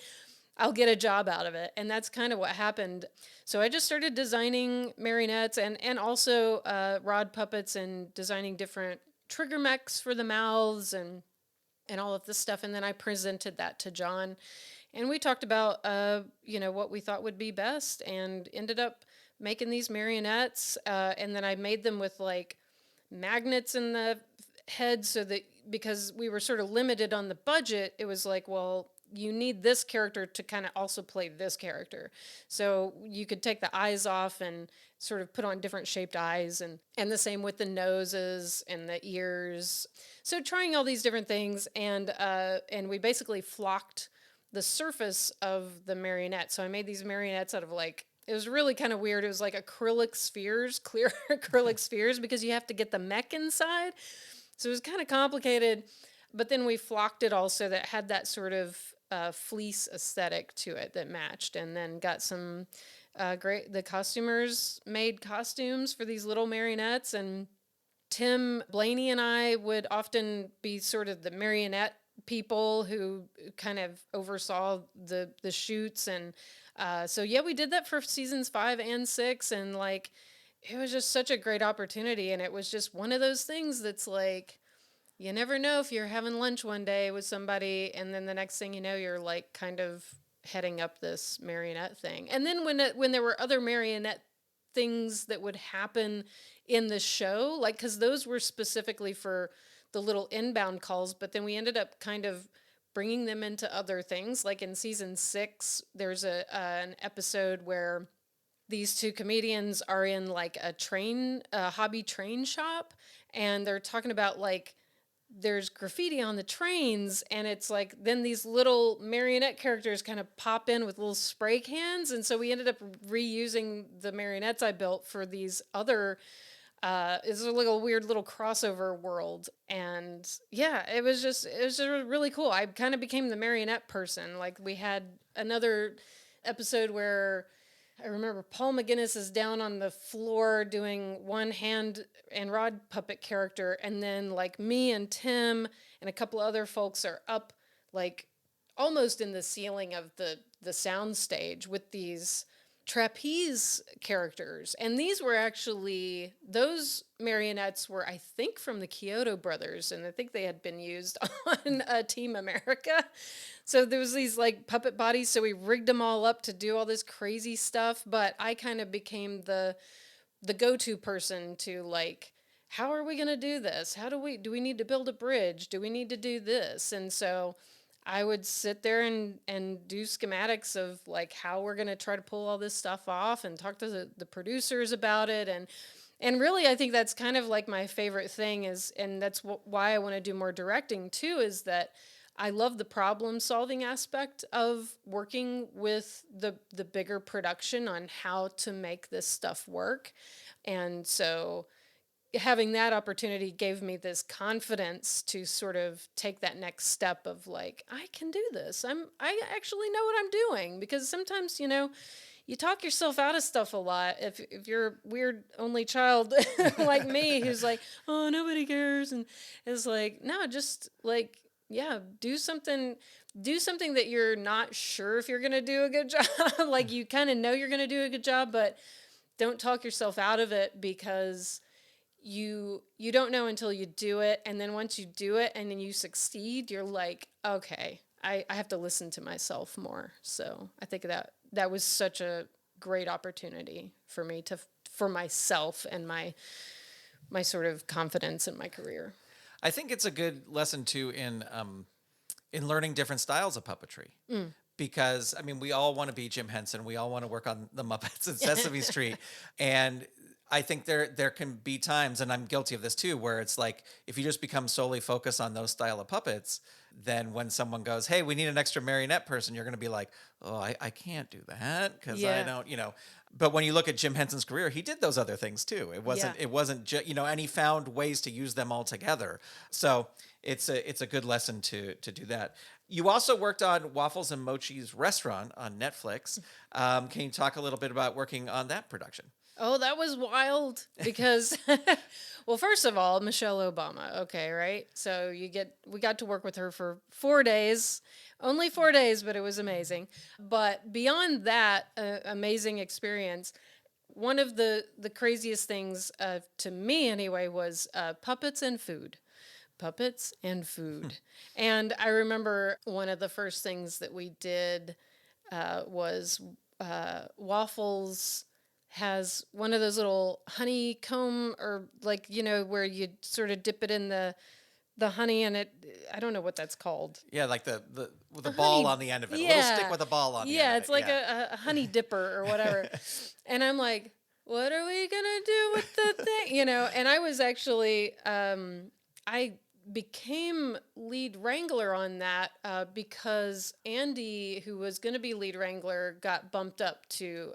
I'll get a job out of it. And that's kind of what happened. So I just started designing marionettes and also rod puppets and designing different trigger mechs for the mouths and all of this stuff. And then I presented that to John. And we talked about, what we thought would be best and ended up making these marionettes. And then I made them with like magnets in the head so that because we were sort of limited on the budget, it was like, well, you need this character to kind of also play this character. So you could take the eyes off and sort of put on different shaped eyes and the same with the noses and the ears. So trying all these different things and we basically flocked the surface of the marionette. So I made these marionettes out of like, it was really kind of weird. It was like acrylic spheres, clear acrylic spheres, because you have to get the mech inside. So it was kind of complicated, but then we flocked it all so that it had that sort of fleece aesthetic to it that matched, and then got some the costumers made costumes for these little marionettes, and Tim Blaney and I would often be sort of the marionette people who kind of oversaw the shoots, and so yeah, we did that for seasons 5 and 6, and like it was just such a great opportunity, and it was just one of those things that's like, you never know if you're having lunch one day with somebody and then the next thing you know, you're like kind of heading up this marionette thing. And then when there were other marionette things that would happen in the show, like, because those were specifically for the little inbound calls, but then we ended up kind of bringing them into other things. Like in season 6, there's an episode where these two comedians are in like a hobby train shop, and they're talking about like, there's graffiti on the trains, and it's like then these little marionette characters kind of pop in with little spray cans, and so we ended up reusing the marionettes I built for these other it's like a weird little crossover world. And yeah, it was just really cool. I kind of became the marionette person. Like we had another episode where I remember Paul McGinnis is down on the floor doing one hand and rod puppet character, and then like me and Tim and a couple other folks are up like almost in the ceiling of the sound stage with these trapeze characters. And these were actually, those marionettes were, I think, from the Kyoto brothers, and I think they had been used on Team America. So there was these like puppet bodies, so we rigged them all up to do all this crazy stuff, but I kind of became the go-to person to like, how are we going to do this? Do we need to build a bridge? Do we need to do this? And so I would sit there and do schematics of like how we're going to try to pull all this stuff off, and talk to the producers about it. And really, I think that's kind of like my favorite thing and that's why I want to do more directing too, is that I love the problem solving aspect of working with the bigger production on how to make this stuff work. And so having that opportunity gave me this confidence to sort of take that next step of like, I can do this. I actually know what I'm doing, because sometimes, you talk yourself out of stuff a lot. If you're a weird only child like me, who's like, oh, nobody cares. And it's like, no, just like, yeah, do something that you're not sure if you're going to do a good job. Like you kind of know you're going to do a good job, but don't talk yourself out of it, because you don't know until you do it. And then once you do it and then you succeed, you're like, okay, I have to listen to myself more. So I think that was such a great opportunity for me for myself and my sort of confidence in my career. I think it's a good lesson too in learning different styles of puppetry. Because I mean, we all want to be Jim Henson. We all want to work on the Muppets and Sesame Street. And I think there can be times, and I'm guilty of this too, where it's like, if you just become solely focused on those style of puppets, then when someone goes, hey, we need an extra marionette person, you're going to be like, oh, I can't do that because I don't, But when you look at Jim Henson's career, he did those other things too. It wasn't just, and he found ways to use them all together. So it's a good lesson to do that. You also worked on Waffles and Mochi's restaurant on Netflix. Can you talk a little bit about working on that production? Oh, that was wild because, well, first of all, Michelle Obama. Okay, right. So we got to work with her for 4 days, only 4 days, but it was amazing. But beyond that, amazing experience. One of the craziest things to me anyway was puppets and food. Puppets and food. And I remember one of the first things that we did was Waffles has one of those little honeycomb or like, where you sort of dip it in the honey and it, I don't know what that's called. Yeah, like the with a A ball honey, on the end of it. A little yeah. stick with a ball on the end Yeah, of it's it. like Yeah. a honey dipper or whatever. And I'm like, what are we gonna do with the thing? And I was actually, I became lead wrangler on that because Andy, who was going to be lead wrangler, got bumped up to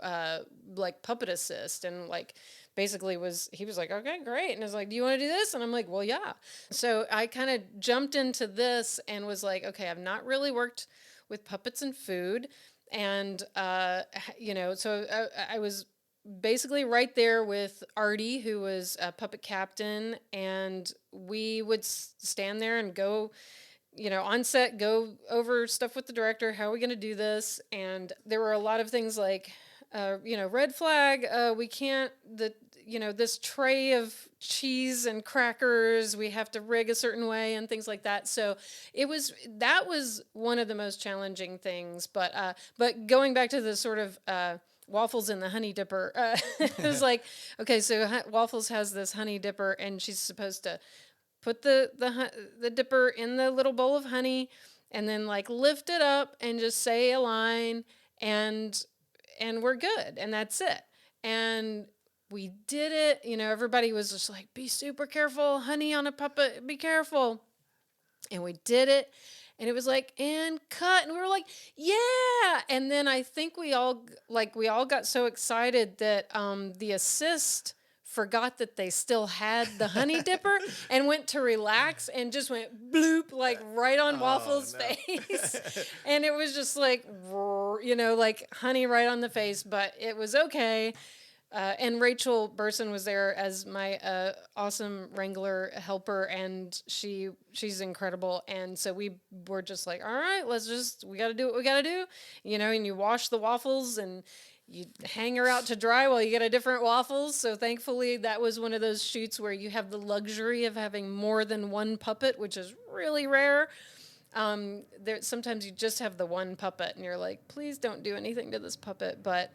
like puppet assist and like basically he was like, okay, great. And I was like, do you want to do this? And I'm like, well, yeah. So I kind of jumped into this and was like, okay, I've not really worked with puppets and food. And, so I was basically right there with Artie, who was a puppet captain, and we would stand there and go, on set, go over stuff with the director. How are we going to do this? And there were a lot of things like, red flag. We can't this tray of cheese and crackers. We have to rig a certain way and things like that. So that was one of the most challenging things. But going back to the sort of Waffles and the honey dipper. It was like, okay, so Waffles has this honey dipper, and she's supposed to put the dipper in the little bowl of honey, and then like lift it up and just say a line, and we're good, and that's it. And we did it. Everybody was just like, be super careful, honey on a puppet, be careful. And we did it. And it was like, and cut. And we were like, yeah. And then I think we all got so excited that the assist forgot that they still had the honey dipper and went to relax and just went bloop, like right on Waffles' face. And it was just like, like honey right on the face, but it was okay. And Rachel Burson was there as my awesome wrangler helper, and she's incredible. And so we were just like, all right, we got to do what we got to do, and you wash the waffles and you hang her out to dry while you get a different waffles. So thankfully that was one of those shoots where you have the luxury of having more than one puppet, which is really rare. Sometimes you just have the one puppet and you're like, please don't do anything to this puppet. But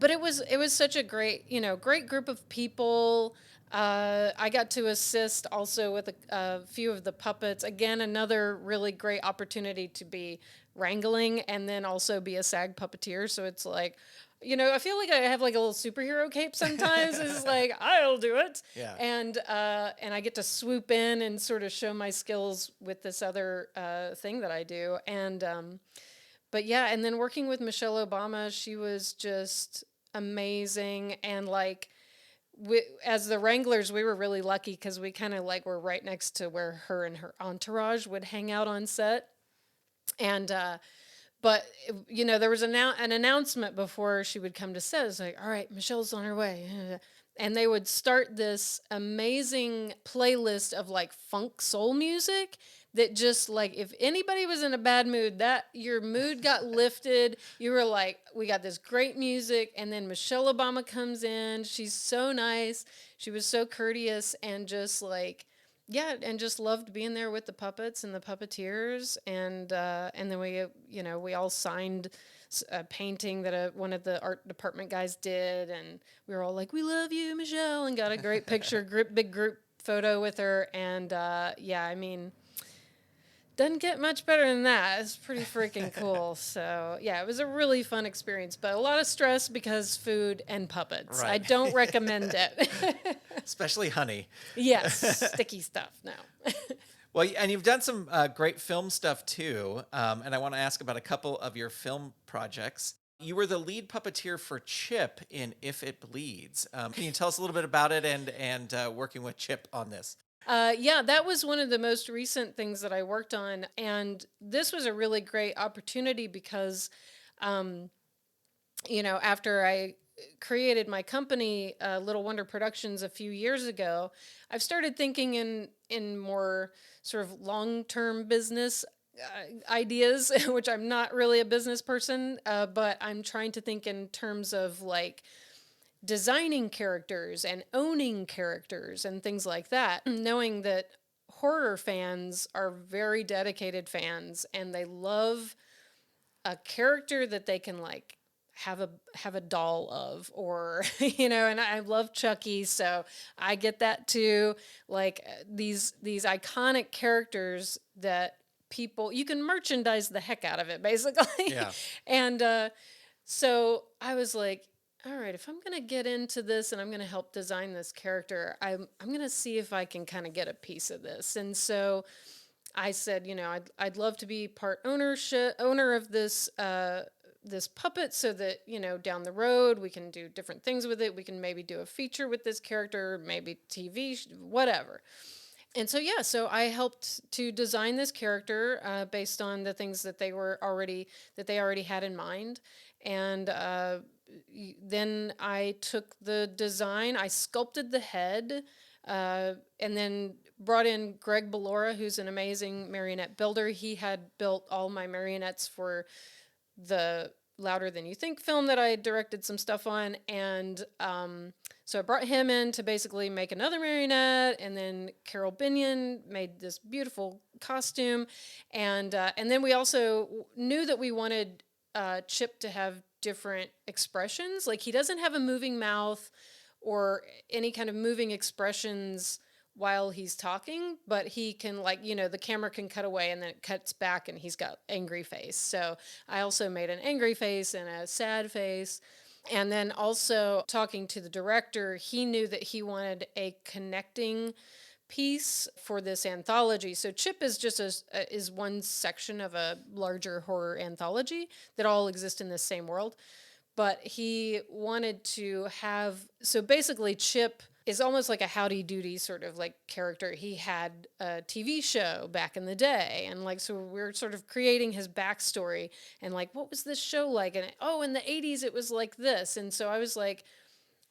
it was such a great group of people. I got to assist also with a few of the puppets. Again, another really great opportunity to be wrangling and then also be a SAG puppeteer. So it's like, I feel like I have like a little superhero cape sometimes. It's like, I'll do it. Yeah. And I get to swoop in and sort of show my skills with this other thing that I do. And but yeah, and then working with Michelle Obama, she was just amazing. And like, as the Wranglers, we were really lucky because we kind of like were right next to where her and her entourage would hang out on set. And but there was an announcement before she would come to set. It's like, all right, Michelle's on her way. And they would start this amazing playlist of like funk soul music that just like, if anybody was in a bad mood, that your mood got lifted. You were like, we got this great music. And then Michelle Obama comes in. She's so nice. She was so courteous and just like, yeah, and just loved being there with the puppets and the puppeteers, and then we all signed a painting that one of the art department guys did, and we were all like, "We love you, Michelle," and got a great picture, big group photo with her, and yeah, I mean, doesn't get much better than that. It's pretty freaking cool. So yeah, it was a really fun experience, but a lot of stress because food and puppets. Right. I don't recommend it. Especially honey. Yes, sticky stuff. No. Well, and you've done some great film stuff too, and I want to ask about a couple of your film projects. You were the lead puppeteer for Chip in If It Bleeds. Can you tell us a little bit about it and working with Chip on this? Yeah, that was one of the most recent things that I worked on. And this was a really great opportunity because, after I created my company, Little Wonder Productions, a few years ago, I've started thinking in more sort of long-term business ideas, which I'm not really a business person, but I'm trying to think in terms of like designing characters and owning characters and things like that, knowing that horror fans are very dedicated fans and they love a character that they can like have a doll of, or and I love Chucky, so I get that too. Like these iconic characters that people, you can merchandise the heck out of it basically. Yeah. And so I was like, all right, if I'm going to get into this and I'm going to help design this character, I'm going to see if I can kind of get a piece of this. And so I said, I'd love to be part owner of this this puppet, so that down the road we can do different things with it. We can maybe do a feature with this character, maybe TV, whatever. And so so I helped to design this character based on the things that they already had in mind, and then I took the design, I sculpted the head, and then brought in Greg Ballora, who's an amazing marionette builder. He had built all my marionettes for the Louder Than You Think film that I directed some stuff on. And so I brought him in to basically make another marionette. And then Carol Binion made this beautiful costume. And then we also knew that we wanted Chip to have different expressions. Like, he doesn't have a moving mouth or any kind of moving expressions while he's talking, but he can, like, the camera can cut away and then it cuts back and he's got angry face. So I also made an angry face and a sad face. And then also talking to the director, he knew that he wanted a connecting piece for this anthology. So Chip is just is one section of a larger horror anthology that all exist in this same world. But he wanted to have, so basically Chip is almost like a Howdy Doody sort of like character. He had a TV show back in the day, and like, so we're sort of creating his backstory and like, what was this show like? And in the 80s it was like this. And so I was like,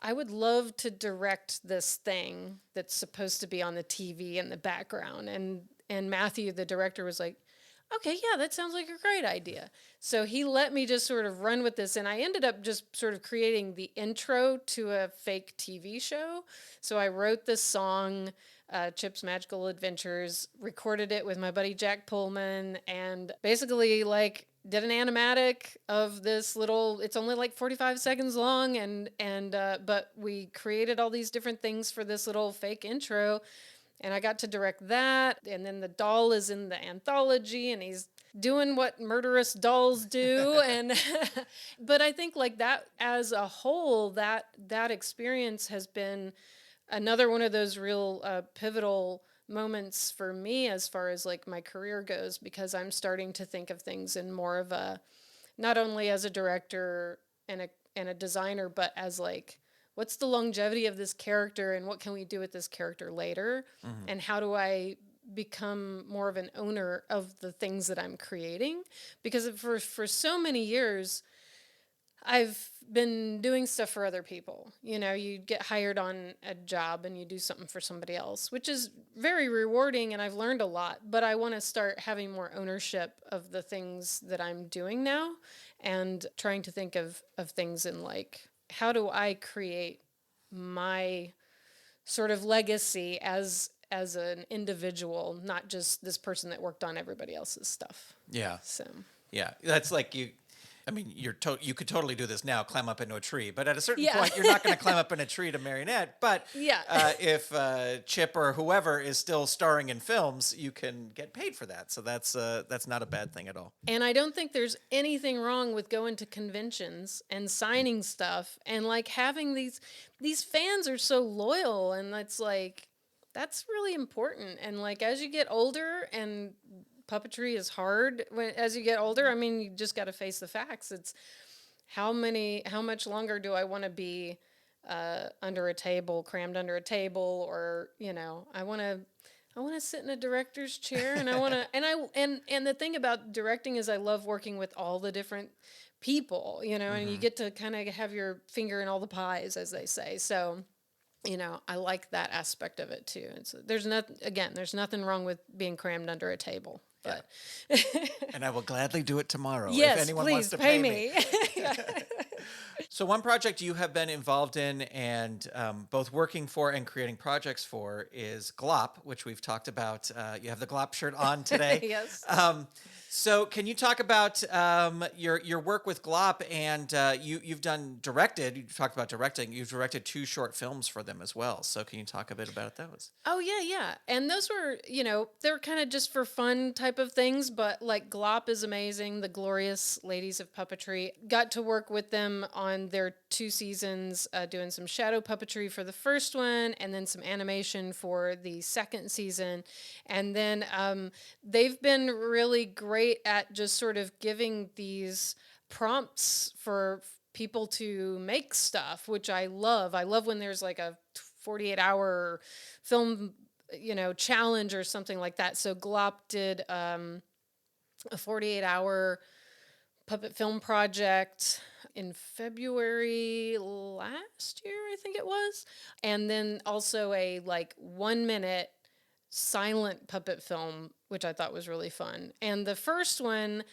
I would love to direct this thing that's supposed to be on the TV in the background. And Matthew, the director, was like, okay, yeah, that sounds like a great idea. So he let me just sort of run with this, and I ended up just sort of creating the intro to a fake TV show. So I wrote this song, Chip's Magical Adventures, recorded it with my buddy Jack Pullman, and basically like did an animatic of this little, it's only like 45 seconds long, but we created all these different things for this little fake intro. And I got to direct that, and then the doll is in the anthology, and he's doing what murderous dolls do. And but I think like that as a whole, that experience has been another one of those real pivotal moments for me as far as like my career goes, because I'm starting to think of things in more of a, not only as a director and a designer, but as like, what's the longevity of this character and what can we do with this character later? Mm-hmm. And how do I become more of an owner of the things that I'm creating? Because for so many years, I've been doing stuff for other people. You get hired on a job and you do something for somebody else, which is very rewarding and I've learned a lot, but I want to start having more ownership of the things that I'm doing now and trying to think of things in like, how do I create my sort of legacy as an individual, not just this person that worked on everybody else's stuff? Yeah. So. Yeah, that's like you. I mean, you could totally do this now, climb up into a tree, but at a certain point, you're not going to climb up in a tree to marionette. But if Chip or whoever is still starring in films, you can get paid for that. So that's not a bad thing at all. And I don't think there's anything wrong with going to conventions and signing stuff and like having these fans are so loyal, and that's like, that's really important. And like, as you get older, and puppetry is hard as you get older. I mean, you just got to face the facts. It's how much longer do I want to be under a table, crammed under a table, or I want to sit in a director's chair, and I want to and the thing about directing is I love working with all the different people, and you get to kind of have your finger in all the pies, as they say. So, I like that aspect of it too. And so there's nothing wrong with being crammed under a table. But And I will gladly do it tomorrow yes, if anyone please wants to pay me. me. So one project you have been involved in and both working for and creating projects for is Glop, which we've talked about. You have the Glop shirt on today. Yes. So can you talk about your work with Glop, and you've directed, you talked about directing, you've directed 2 short films for them as well. So can you talk a bit about those? Oh, yeah. And those were, they were kind of just for fun type of things, but like Glop is amazing. The Glorious Ladies of Puppetry. Got to work with them on their 2 seasons, doing some shadow puppetry for the first one, and then some animation for the second season. And then they've been really great at just sort of giving these prompts for people to make stuff, which I love. I love when there's like a 48-hour film, challenge or something like that. So Glop did a 48-hour puppet film project in February last year, I think it was. And then also a 1-minute silent puppet film, which I thought was really fun. And the first one,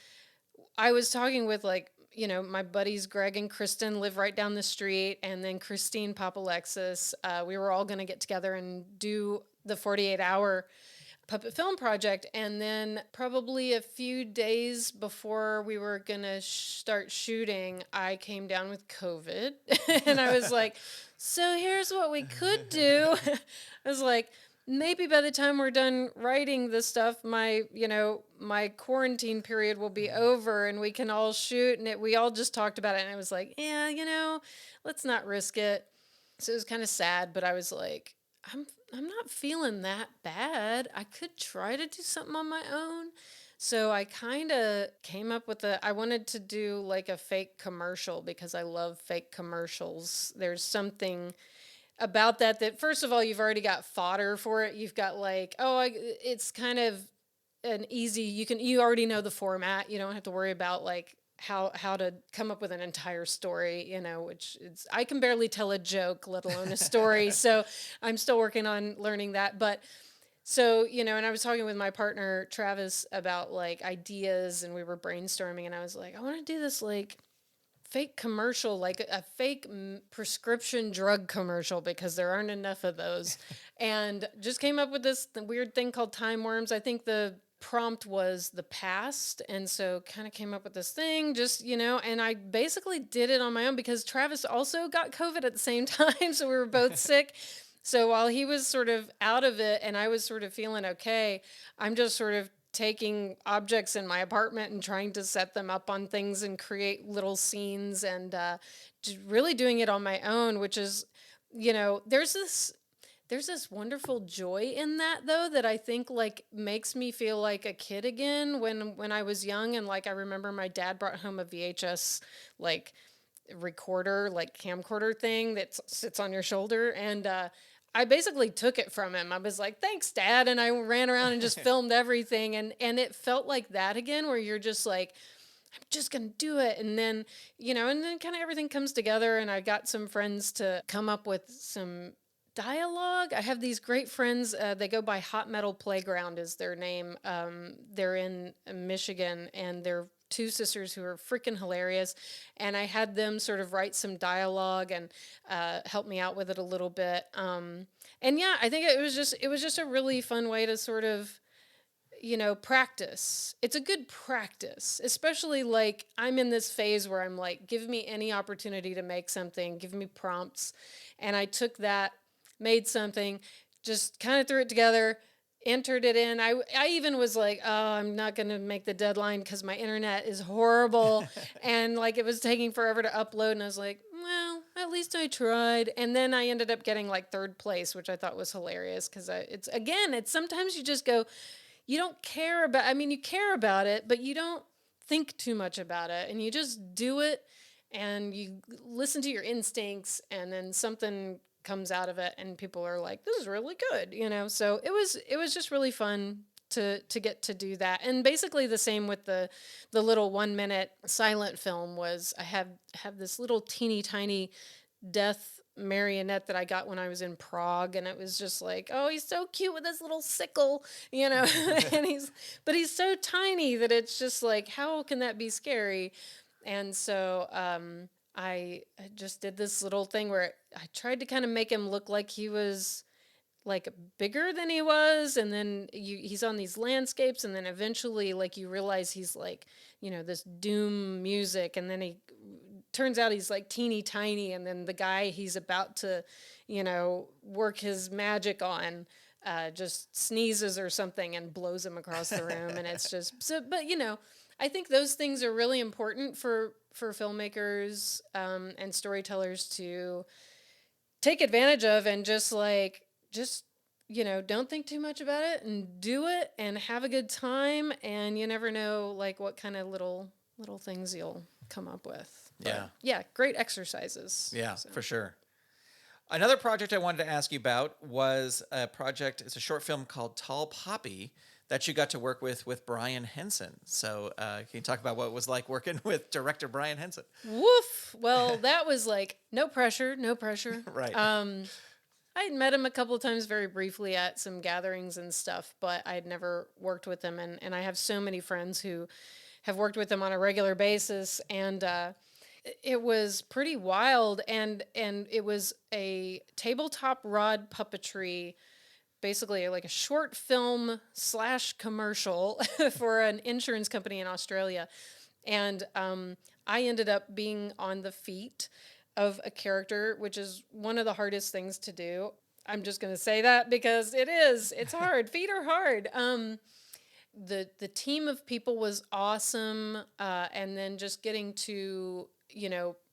I was talking with my buddies Greg and Kristen live right down the street, and then Christine Papalexis. We were all going to get together and do the 48-hour puppet film project. And then probably a few days before we were going to start shooting, I came down with COVID. And I was like, so here's what we could do. I was like, maybe by the time we're done writing this stuff, my quarantine period will be over and we can all shoot. And we all just talked about it. And I was like, yeah, let's not risk it. So it was kind of sad, but I was like, I'm not feeling that bad. I could try to do something on my own. So I kind of came up with I wanted to do like a fake commercial because I love fake commercials. There's something about that first of all, you've already got fodder for it. You've got it's kind of an easy, you already know the format. You don't have to worry about how to come up with an entire story, which I can barely tell a joke, let alone a story. So I'm still working on learning that. But so, and I was talking with my partner, Travis, about ideas, and we were brainstorming, and I was like, I want to do this fake commercial, like a fake prescription drug commercial, because there aren't enough of those. And just came up with this weird thing called time worms. I think the prompt was the past. And so kind of came up with this thing, and I basically did it on my own because Travis also got COVID at the same time. So we were both sick. So while he was sort of out of it and I was sort of feeling okay, I'm just sort of taking objects in my apartment and trying to set them up on things and create little scenes, and just really doing it on my own, which is, there's this wonderful joy in that, though, that I think makes me feel like a kid again when I was young. And I remember my dad brought home a VHS recorder, camcorder thing that sits on your shoulder, and I basically took it from him. I was like, thanks, Dad. And I ran around and just filmed everything. And it felt like that again, where you're just like, I'm just going to do it. And then, and then kind of everything comes together. And I got some friends to come up with some dialogue. I have these great friends. They go by Hot Metal Playground is their name. They're in Michigan, and they're 2 sisters who are freaking hilarious. And I had them sort of write some dialogue and help me out with it a little bit. And yeah, I think it was just a really fun way to sort of, practice. It's a good practice, especially I'm in this phase where I'm like, give me any opportunity to make something, give me prompts. And I took that, made something, just kind of threw it together, entered it in. I even was like, oh, I'm not going to make the deadline because my internet is horrible. And it was taking forever to upload. And I was like, well, at least I tried. And then I ended up getting 3rd place, which I thought was hilarious because it's sometimes you just go, you don't care about, you care about it, but you don't think too much about it. And you just do it and you listen to your instincts, and then something comes out of it and people are like, this is really good, So it was just really fun to get to do that. And basically the same with the little 1 minute silent film was I have this little teeny tiny death marionette that I got when I was in Prague, and it was just like, oh, he's so cute with his little sickle, and he's so tiny that it's just like, how can that be scary? And so I just did this little thing where I tried to kind of make him look like he was like bigger than he was, and then he's on these landscapes, and then eventually like you realize he's like, this doom music, and then he turns out he's like teeny tiny, and then the guy he's about to work his magic on just sneezes or something and blows him across the room. And it's just so, but I think those things are really important for filmmakers and storytellers to take advantage of, and just don't think too much about it and do it and have a good time. And you never know like what kind of little things you'll come up with. But, yeah, great exercises. Yeah, for sure. Another project I wanted to ask you about was a project, it's a short film called Tall Poppy that you got to work with Brian Henson. So can you talk about what it was like working with director Brian Henson? Woof. Well, that was like no pressure. Right. I'd met him a couple of times very briefly at some gatherings and stuff, but I'd never worked with him. And I have so many friends who have worked with him on a regular basis. And it was pretty wild. And it was a tabletop rod puppetry, basically like a short film / commercial for an insurance company in Australia. And I ended up being on the feet of a character, which is one of the hardest things to do. I'm just going to say that because it's hard. Feet are hard. The team of people was awesome. And then just getting to,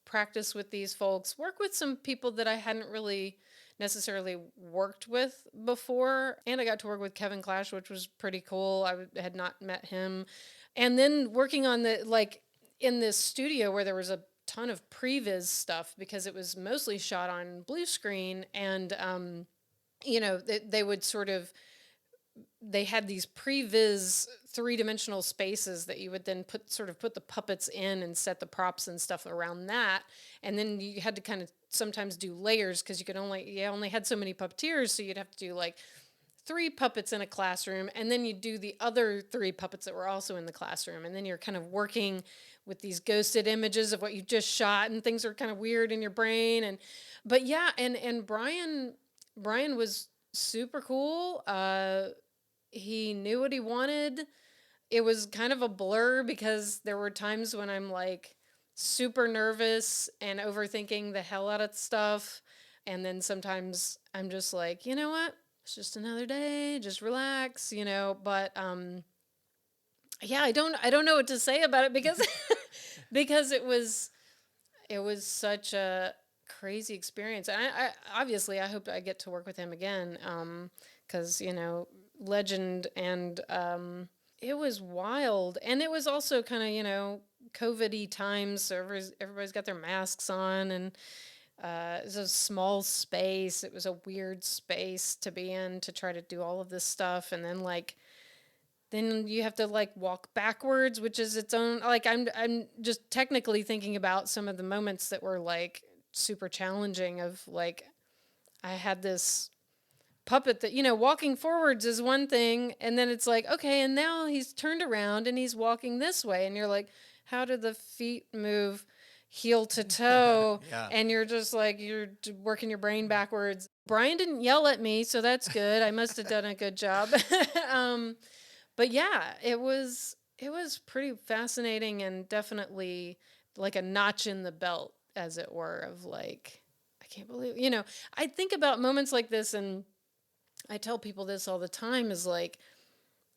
practice with these folks, work with some people that I hadn't really necessarily worked with before. And I got to work with Kevin Clash, which was pretty cool. I had not met him. And then working on in this studio where there was a ton of previs stuff because it was mostly shot on blue screen. And, they would they had these previs 3-dimensional spaces that you would then put the puppets in and set the props and stuff around that. And then you had to kind of sometimes do layers because you only had so many puppeteers. So you'd have to do like 3 puppets in a classroom, and then you do the other 3 puppets that were also in the classroom. And then you're kind of working with these ghosted images of what you just shot, and things are kind of weird in your brain. And Brian was super cool. He knew what he wanted. It was kind of a blur because there were times when I'm like super nervous and overthinking the hell out of stuff. And then sometimes I'm just like, you know what? It's just another day. Just relax, But yeah, I don't know what to say about it because because it was such a crazy experience. And I obviously I hope I get to work with him again because legend. And it was wild. And it was also kind of COVID-y times, so everybody's got their masks on, and it was a small space. It was a weird space to be in to try to do all of this stuff. And then then you have to walk backwards, which is its own, I'm just technically thinking about some of the moments that were super challenging of I had this puppet that, walking forwards is one thing. And then it's okay. And now he's turned around and he's walking this way. And you're like, how do the feet move heel to toe? Yeah. And you're just you're working your brain backwards. Brian didn't yell at me, so that's good. I must have done a good job. But yeah, it was pretty fascinating, and definitely a notch in the belt, as it were, of I can't believe, I think about moments like this, and I tell people this all the time, is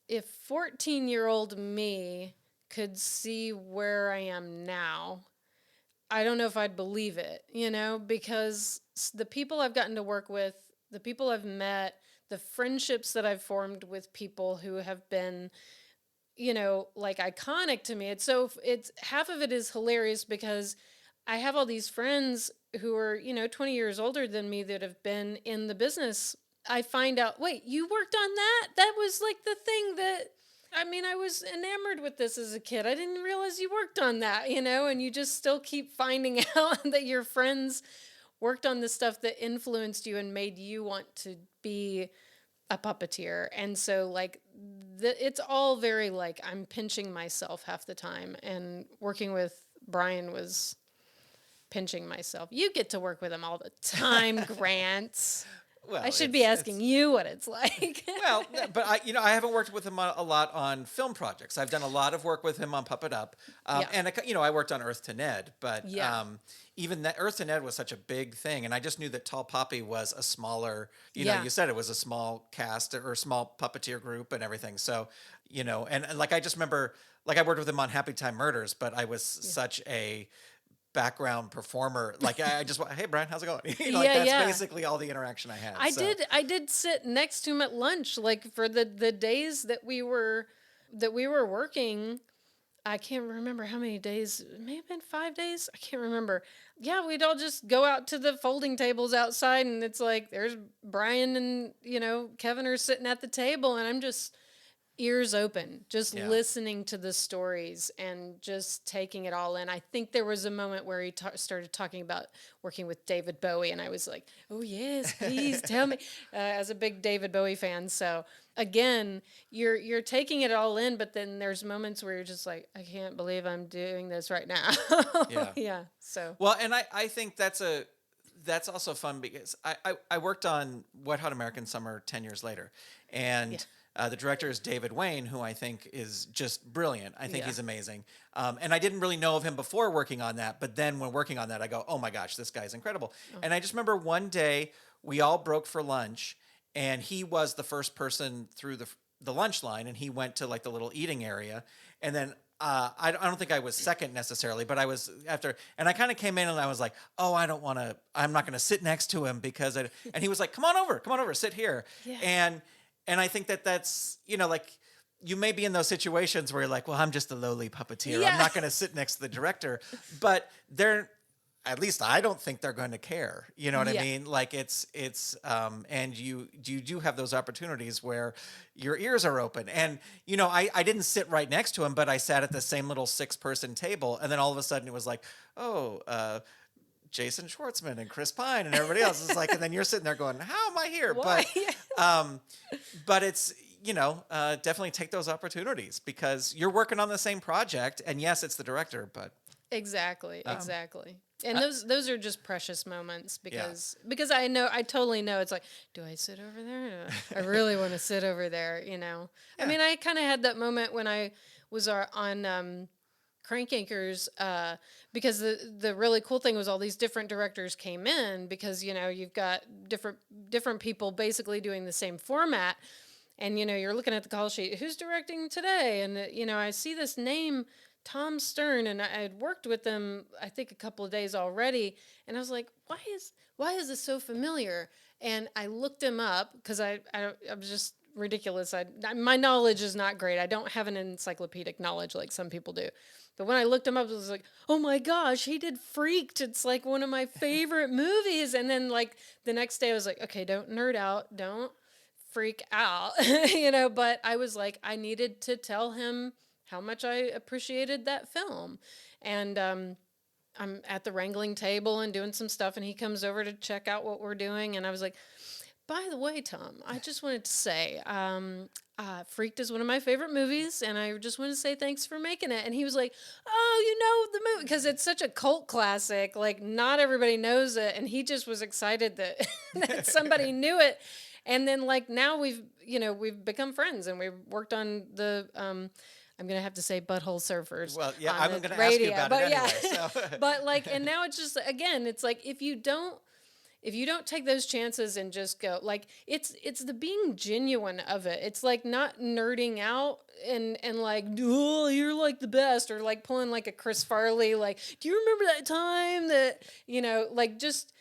if 14-year-old me could see where I am now, I don't know if I'd believe it, because the people I've gotten to work with, the people I've met, the friendships that I've formed with people who have been, iconic to me. It's half of it is hilarious because I have all these friends who are, 20 years older than me that have been in the business I find out, wait, you worked on that? That was like the thing that, I mean, I was enamored with this as a kid. I didn't realize you worked on that, and you just still keep finding out that your friends worked on the stuff that influenced you and made you want to be a puppeteer. And so like it's all very like I'm pinching myself half the time, and working with Brian was pinching myself. You get to work with him all the time, Grant. Well, I should be asking you what it's like. Well, but I haven't worked with him a lot on film projects. I've done a lot of work with him on Puppet Up, and I worked on Earth to Ned. But even that Earth to Ned was such a big thing, and I just knew that Tall Poppy was a smaller. You said it was a small cast or small puppeteer group and everything. So, and like I just remember, like I worked with him on Happy Time Murders, but I was such a background performer. Like I just hey Brian, how's it going? That's basically all the interaction I had. I did sit next to him at lunch, like for the days that we were working. I can't remember how many days. It may have been 5 days. I can't remember. Yeah, we'd all just go out to the folding tables outside, and it's like there's Brian and Kevin are sitting at the table, and I'm just ears open, just listening to the stories and just taking it all in. I think there was a moment where he started talking about working with David Bowie, and I was like, oh yes, please tell me, as a big David Bowie fan. So again, you're taking it all in, but then there's moments where you're just like, I can't believe I'm doing this right now. Yeah. So well, and I think that's also fun because I worked on Wet Hot American Summer 10 years later, and the director is David Wayne, who I think is just brilliant. I think he's amazing. And I didn't really know of him before working on that. But then when working on that, I go, oh my gosh, this guy's incredible. Oh. And I just remember one day we all broke for lunch, and he was the first person through the lunch line, and he went to like the little eating area. And then I don't think I was second necessarily, but I was after, and I kind of came in and I was like, oh, I'm not going to sit next to him and he was like, come on over, sit here. Yeah. And I think that's, like you may be in those situations where you're like, well, I'm just a lowly puppeteer. I'm not going to sit next to the director, but at least I don't think they're going to care. You know what I mean? Like it's and you do have those opportunities where your ears are open. And, I didn't sit right next to him, but I sat at the same little 6-person table. And then all of a sudden it was like, oh, Jason Schwartzman and Chris Pine and everybody else is like, and then you're sitting there going, how am I here? Why? But it's, definitely take those opportunities because you're working on the same project, and yes, it's the director, but exactly. And those are just precious moments because I totally know it's like, do I sit over there? I really want to sit over there, I mean, I kind of had that moment when I was on Crank Yankers, because the really cool thing was all these different directors came in because, you've got different people basically doing the same format. And, you're looking at the call sheet, who's directing today? And, I see this name, Tom Stern, and I had worked with them, I think, a couple of days already. And I was like, why is this so familiar? And I looked him up because I was just ridiculous. My knowledge is not great. I don't have an encyclopedic knowledge like some people do. But when I looked him up, I was like, oh my gosh, he did Freaked. It's like one of my favorite movies. And then like the next day I was like, okay, don't nerd out. Don't freak out, but I was like, I needed to tell him how much I appreciated that film. And I'm at the wrangling table and doing some stuff, and he comes over to check out what we're doing. And I was like, by the way, Tom, I just wanted to say, Freaked is one of my favorite movies, and I just wanted to say thanks for making it. And he was like, oh, the movie, because it's such a cult classic, like not everybody knows it. And he just was excited that, that somebody knew it. And then like now we've become friends, and we've worked on the, I'm going to have to say Butthole Surfers. Well, yeah, I'm going to ask you about it anyway. So. But like, and now it's just, again, it's like, if you don't take those chances and just go, like, it's the being genuine of it. It's like not nerding out and like, oh, you're like the best, or like pulling like a Chris Farley, like, do you remember that time that, like just,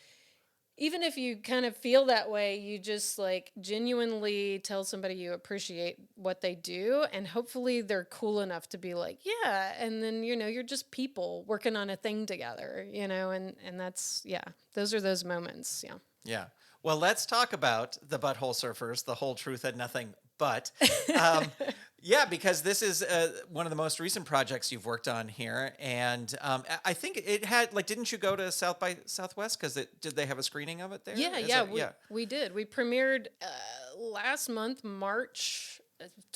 even if you kind of feel that way, you just like genuinely tell somebody you appreciate what they do, and hopefully they're cool enough to be like, yeah. And then, you're just people working on a thing together, and that's, those are those moments. Yeah. Yeah. Well, let's talk about the Butthole Surfers, the whole truth and nothing but. Um, yeah, because this is one of the most recent projects you've worked on here, and I think it had like, didn't you go to South by Southwest? Because did they have a screening of it there? Yeah, Is yeah, it- we did. We premiered last month, March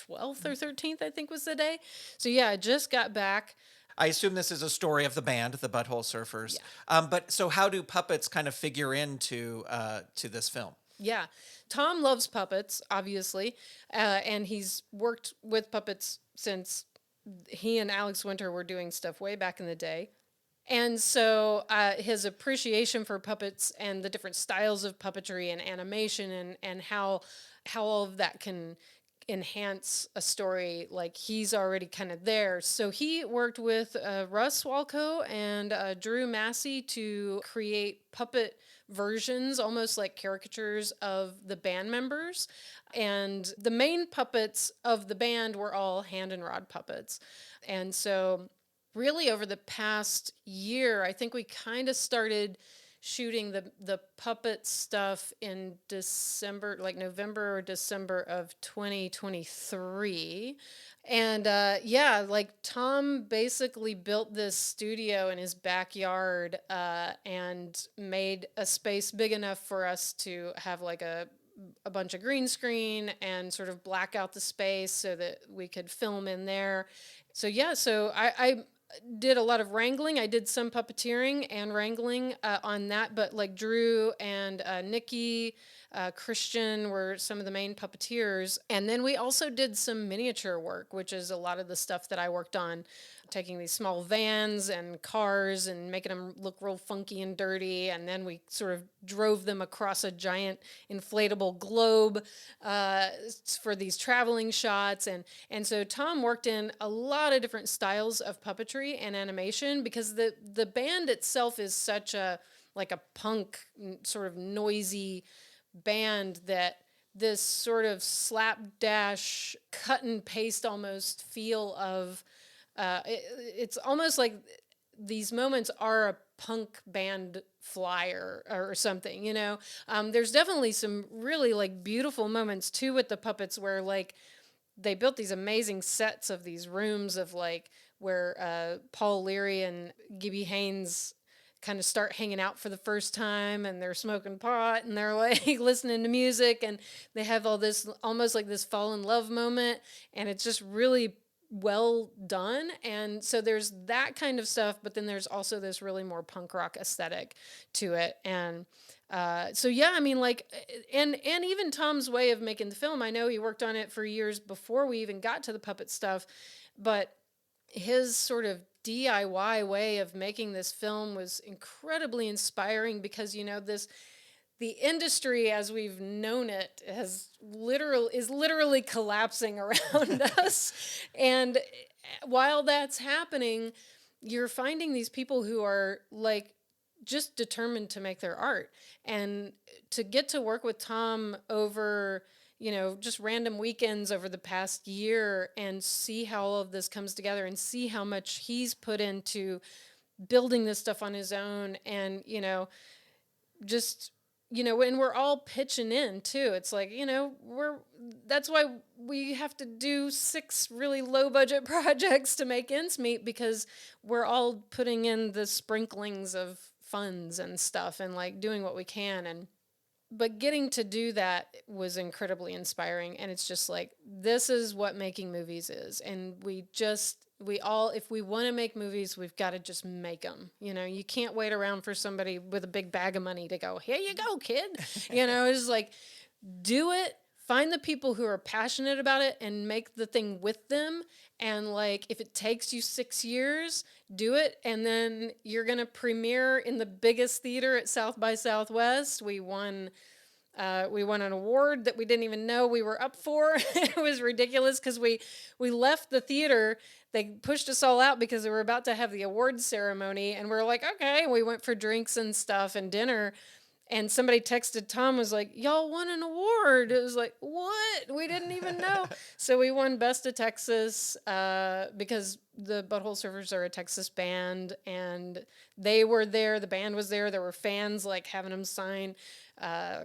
12th or 13th, I think was the day. So yeah, I just got back. I assume this is a story of the band, the Butthole Surfers. Yeah. But so, how do puppets kind of figure into to this film? Yeah. Tom loves puppets, obviously, and he's worked with puppets since he and Alex Winter were doing stuff way back in the day. And so his appreciation for puppets and the different styles of puppetry and animation and how all of that can enhance a story, like he's already kind of there. So he worked with Russ Walco and Drew Massey to create puppet versions, almost like caricatures of the band members. And the main puppets of the band were all hand and rod puppets. And so really over the past year, I think we kind of started shooting the puppet stuff in December, like November or December of 2023. And yeah, like Tom basically built this studio in his backyard and made a space big enough for us to have like a bunch of green screen and sort of black out the space so that we could film in there. So yeah, so I did a lot of wrangling. I did some puppeteering and wrangling on that, but like Drew and Nikki, Christian were some of the main puppeteers. And then we also did some miniature work, which is a lot of the stuff that I worked on, taking these small vans and cars and making them look real funky and dirty. And then we sort of drove them across a giant inflatable globe for these traveling shots. And so Tom worked in a lot of different styles of puppetry and animation because the band itself is such a punk sort of noisy band that this sort of slapdash cut and paste almost feel of it's almost like these moments are a punk band flyer or something, you know. There's definitely some really like beautiful moments too with the puppets where like they built these amazing sets of these rooms of like where Paul Leary and Gibby Haynes kind of start hanging out for the first time and they're smoking pot and they're like listening to music and they have all this almost like this fall in love moment and it's just really well done. And so there's that kind of stuff, but then there's also this really more punk rock aesthetic to it. And so yeah, I mean like, and even Tom's way of making the film, I know he worked on it for years before we even got to the puppet stuff, but his sort of DIY way of making this film was incredibly inspiring because, you know, the industry as we've known it is literally collapsing around us. And while that's happening, you're finding these people who are like just determined to make their art. And to get to work with Tom over, you know, just random weekends over the past year and see how all of this comes together and see how much he's put into building this stuff on his own and, you know, just, you know, and we're all pitching in too. It's like, you know, that's why we have to do 6 really low budget projects to make ends meet because we're all putting in the sprinklings of funds and stuff and like doing what we can. But getting to do that was incredibly inspiring. And it's just like, this is what making movies is. And we all, if we want to make movies, we've got to just make them. You know, you can't wait around for somebody with a big bag of money to go, here you go, kid. You know, it's like, do it, find the people who are passionate about it and make the thing with them. And like, if it takes you 6 years, do it. And then you're going to premiere in the biggest theater at South by Southwest. We won an award that we didn't even know we were up for. It was ridiculous because we left the theater. They pushed us all out because they were about to have the awards ceremony. And we're like, okay. We went for drinks and stuff and dinner. And somebody texted Tom, was like, y'all won an award. It was like, what? We didn't even know. So we won Best of Texas because the Butthole Surfers are a Texas band. And they were there. The band was there. There were fans like having them sign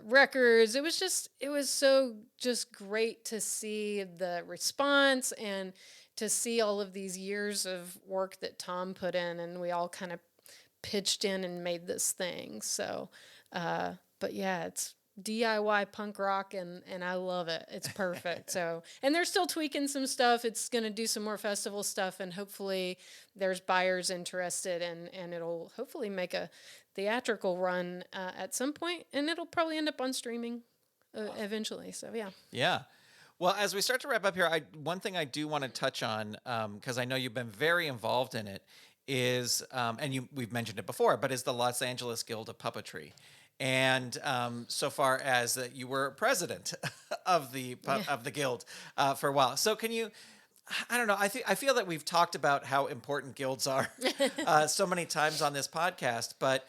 records. It was so just great to see the response and to see all of these years of work that Tom put in, and we all kind of pitched in and made this thing. So, but yeah, it's DIY punk rock, and I love it. It's perfect. So, and they're still tweaking some stuff. It's going to do some more festival stuff, and hopefully there's buyers interested, and it'll hopefully make a theatrical run at some point, and it'll probably end up on streaming eventually. So, yeah. Yeah. Well, as we start to wrap up here, one thing I do want to touch on, because I know you've been very involved in it, is, and we've mentioned it before, but is the Los Angeles Guild of Puppetry. And so far as that you were president of the guild for a while. So can you, I don't know, I feel that we've talked about how important guilds are so many times on this podcast, but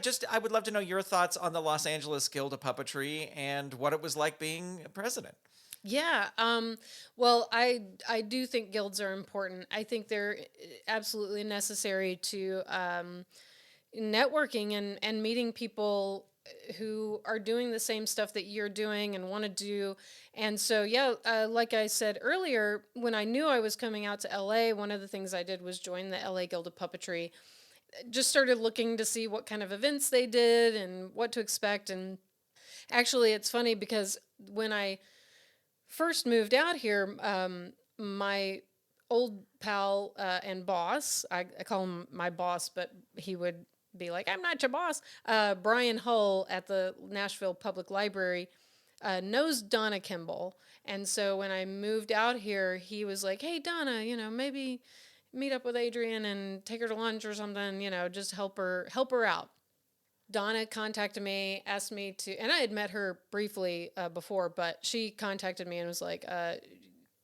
just I would love to know your thoughts on the Los Angeles Guild of Puppetry and what it was like being president. Yeah. Well, I do think guilds are important. I think they're absolutely necessary to networking and meeting people who are doing the same stuff that you're doing and want to do. And so, like I said earlier, when I knew I was coming out to LA, one of the things I did was join the LA Guild of Puppetry. Just started looking to see what kind of events they did and what to expect. And actually, it's funny because when I first moved out here, my old pal and boss, I call him my boss, but he would be like, I'm not your boss. Brian Hull at the Nashville Public Library knows Donna Kimball. And so when I moved out here, he was like, hey, Donna, maybe meet up with Adrian and take her to lunch or something, just help her out. Donna contacted me, asked me to, and I had met her briefly before, but she contacted me and was like,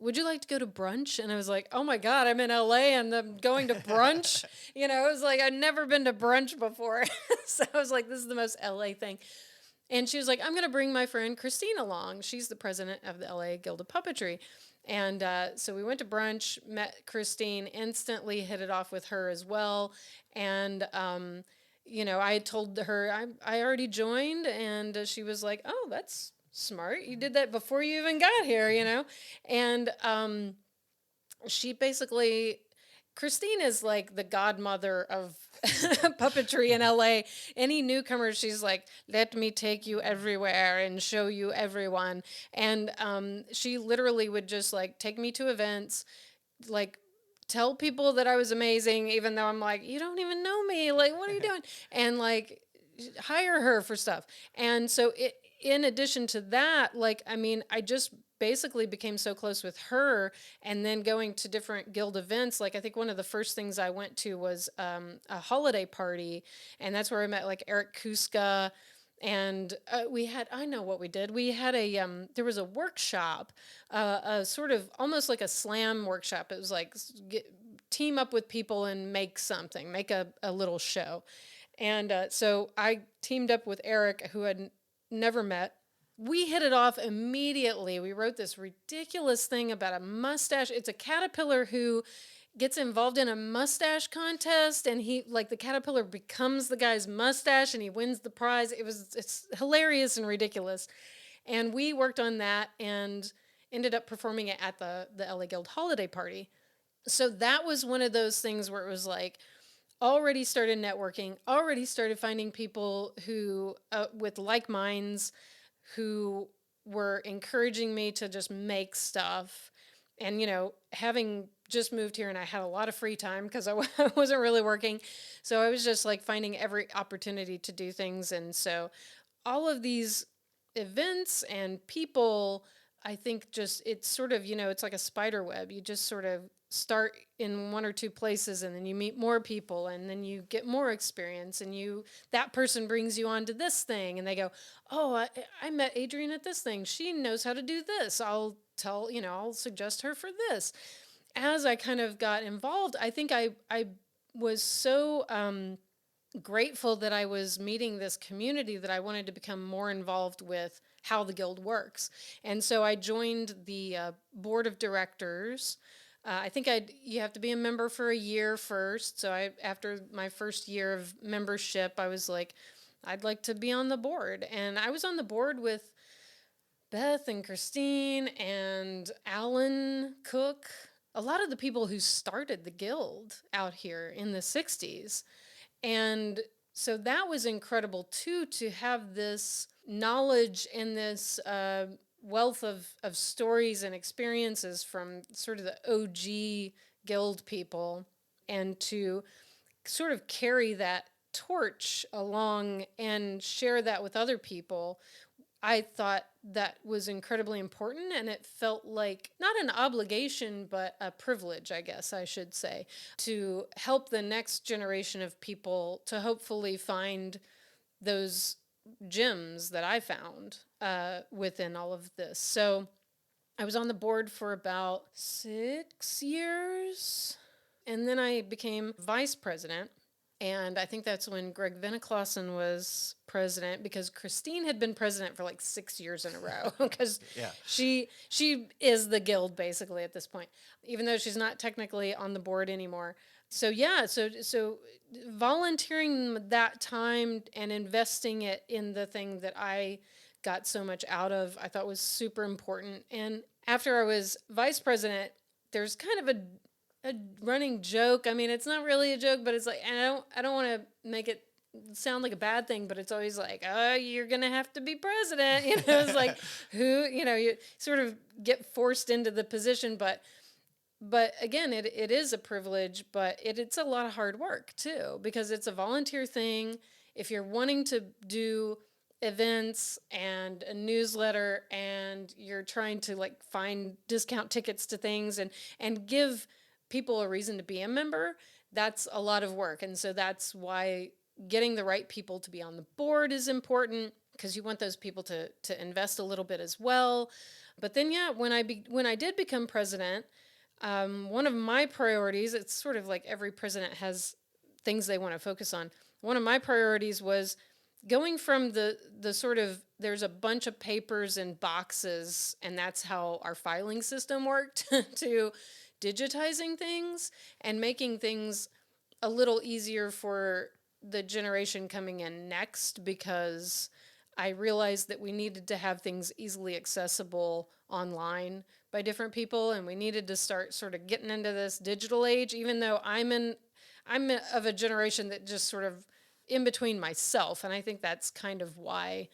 would you like to go to brunch? And I was like, oh my God, I'm in LA and I'm going to brunch. It was like, I'd never been to brunch before. So I was like, this is the most LA thing. And she was like, I'm going to bring my friend Christine along. She's the president of the LA Guild of Puppetry. And so we went to brunch, met Christine, instantly hit it off with her as well. And, I had told her I already joined, and she was like, oh, that's smart. You did that before you even got here, And she basically, Christine is like the godmother of puppetry in LA. Any newcomer, she's like, let me take you everywhere and show you everyone. And she literally would just like take me to events, like tell people that I was amazing, even though I'm like, you don't even know me. Like, what are you doing? And like hire her for stuff. And so in addition to that, I just basically became so close with her, and then going to different guild events. Like, I think one of the first things I went to was a holiday party, and that's where I met like Eric Kuska, and I know what we did. We had there was a workshop, a sort of almost like a slam workshop. It was like team up with people and make something, make a little show. And so I teamed up with Eric, who I'd never met. We hit it off immediately. We wrote this ridiculous thing about a mustache. It's a caterpillar who gets involved in a mustache contest, and the caterpillar becomes the guy's mustache and he wins the prize. It's hilarious and ridiculous. And we worked on that and ended up performing it at the LA Guild holiday party. So that was one of those things where it was like, already started networking, already started finding people who, with like minds, who were encouraging me to just make stuff. And, having just moved here and I had a lot of free time because I wasn't really working. So I was just like finding every opportunity to do things. And so all of these events and people, I think just, it's sort of, it's like a spider web. You just sort of start in one or two places, and then you meet more people, and then you get more experience, and that person brings you on to this thing, and they go, oh, I met Adrian at this thing. She knows how to do this. I'll suggest her for this. As I kind of got involved, I think I was so grateful that I was meeting this community that I wanted to become more involved with how the guild works. And so I joined the board of directors. I think you have to be a member for a year first. So after my first year of membership, I was like, I'd like to be on the board. And I was on the board with Beth and Christine and Alan Cook, a lot of the people who started the guild out here in the 60s. And so that was incredible too, to have this knowledge and this wealth of stories and experiences from sort of the OG guild people, and to sort of carry that torch along and share that with other people. I thought that was incredibly important, and it felt like not an obligation, but a privilege, I guess I should say, to help the next generation of people to hopefully find those gems that I found within all of this. So I was on the board for about 6 years, and then I became vice president. And I think that's when Greg Veniclausen was president, because Christine had been president for like 6 years in a row, because she is the guild basically at this point, even though she's not technically on the board anymore. So yeah, so volunteering that time and investing it in the thing that I got so much out of, I thought was super important. And after I was vice president, there's kind of a running joke. I mean, it's not really a joke, but it's like, and I don't want to make it sound like a bad thing, but it's always like, oh, you're going to have to be president. You know, it's like, you sort of get forced into the position. But again, it is a privilege, but it's a lot of hard work too, because it's a volunteer thing. If you're wanting to do events and a newsletter, and you're trying to like find discount tickets to things and give people a reason to be a member, that's a lot of work. And so that's why getting the right people to be on the board is important, because you want those people to invest a little bit as well. But then, yeah, when I did become president, one of my priorities, it's sort of like every president has things they want to focus on. One of my priorities was going from the sort of, there's a bunch of papers and boxes, and that's how our filing system worked, to digitizing things and making things a little easier for the generation coming in next, because I realized that we needed to have things easily accessible online by different people, and we needed to start sort of getting into this digital age, even though I'm of a generation that just sort of in between myself, and I think that's kind of why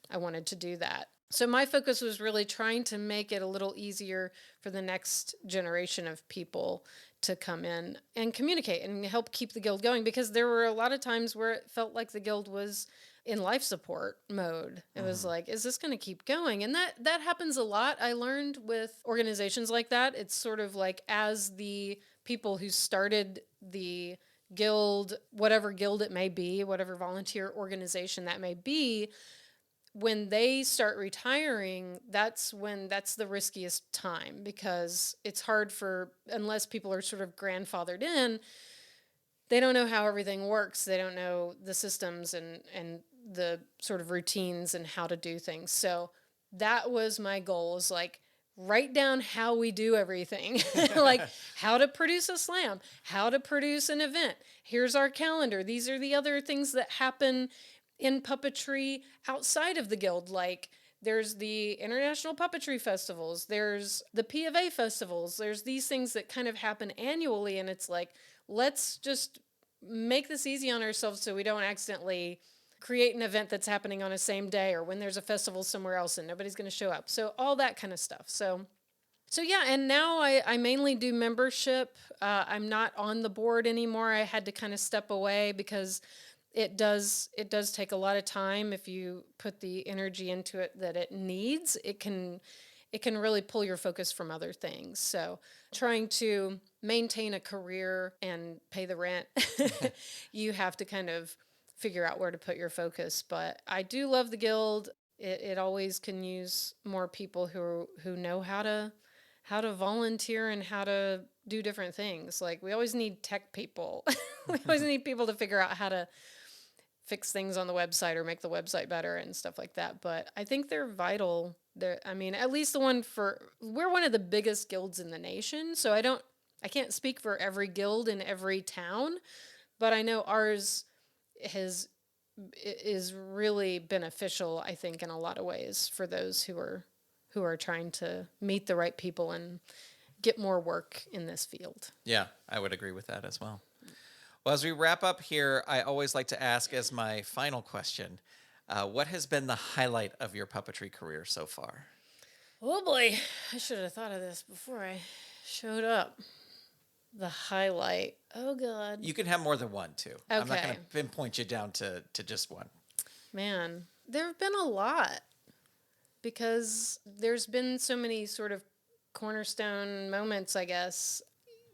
I wanted to do that. So my focus was really trying to make it a little easier for the next generation of people to come in and communicate and help keep the guild going, because there were a lot of times where it felt like the guild was in life support mode. It was like, is this going to keep going? And that happens a lot. I learned with organizations like that. It's sort of like, as the people who started the guild, whatever guild it may be, whatever volunteer organization that may be, when they start retiring, that's the riskiest time, because it's hard unless people are sort of grandfathered in, they don't know how everything works. They don't know the systems and the sort of routines and how to do things. So that was my goal, is like, write down how we do everything, like how to produce a slam, how to produce an event. Here's our calendar. These are the other things that happen in puppetry outside of the guild. Like, there's the International Puppetry Festivals, there's the P of A festivals, there's these things that kind of happen annually, and it's like, let's just make this easy on ourselves so we don't accidentally create an event that's happening on the same day, or when there's a festival somewhere else and nobody's going to show up. So all that kind of stuff. So yeah, and now I mainly do membership. I'm not on the board anymore. I had to kind of step away, because it does take a lot of time. If you put the energy into it that it needs, it can really pull your focus from other things. So trying to maintain a career and pay the rent, you have to kind of figure out where to put your focus. But I do love the guild. It always can use more people who know how to volunteer and how to do different things. Like, we always need tech people. We always need people to figure out how to fix things on the website or make the website better and stuff like that. But I think they're vital. I mean, at least we're one of the biggest guilds in the nation. So I can't speak for every guild in every town, but I know ours has is really beneficial, I think, in a lot of ways for those who are trying to meet the right people and get more work in this field. Yeah, I would agree with that as well. Well, as we wrap up here, I always like to ask as my final question, what has been the highlight of your puppetry career so far? Oh boy, I should have thought of this before I showed up. The highlight. Oh God. You can have more than one, too. I'm not going Okay. to pinpoint you down to just one. Man, there have been a lot because there's been so many sort of cornerstone moments, I guess.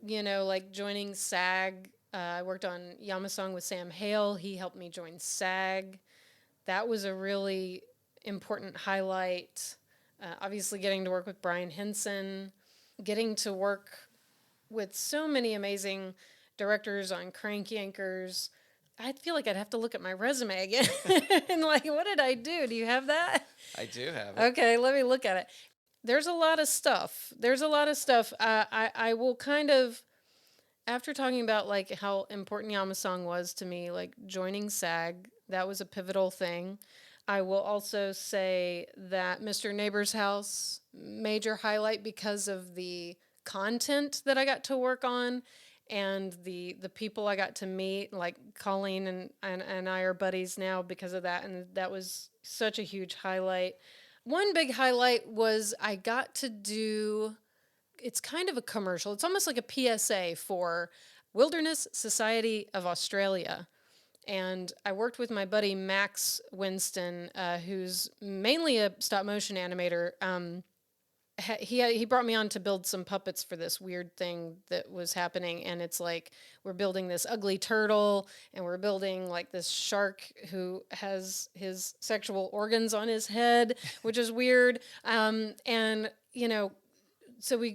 Like joining SAG. I worked on Yamasong with Sam Hale. He helped me join SAG. That was a really important highlight. Obviously, getting to work with Brian Henson, getting to work with so many amazing directors on Crank Yankers. I feel like I'd have to look at my resume again. And like, what did I do? Do you have that? I do have it. Okay, let me look at it. There's a lot of stuff. I will kind of, after talking about like how important Yamasong was to me, like joining SAG, that was a pivotal thing. I will also say that Mr. Neighbor's House, major highlight because of the content that I got to work on and the people I got to meet, like Colleen and I are buddies now because of that, and that was such a huge highlight. One big highlight was I got to do, it's kind of a commercial. It's almost like a PSA for Wilderness Society of Australia. And I worked with my buddy Max Winston, who's mainly a stop motion animator. He brought me on to build some puppets for this weird thing that was happening, and it's like we're building this ugly turtle, and we're building like this shark who has his sexual organs on his head, which is weird. And so we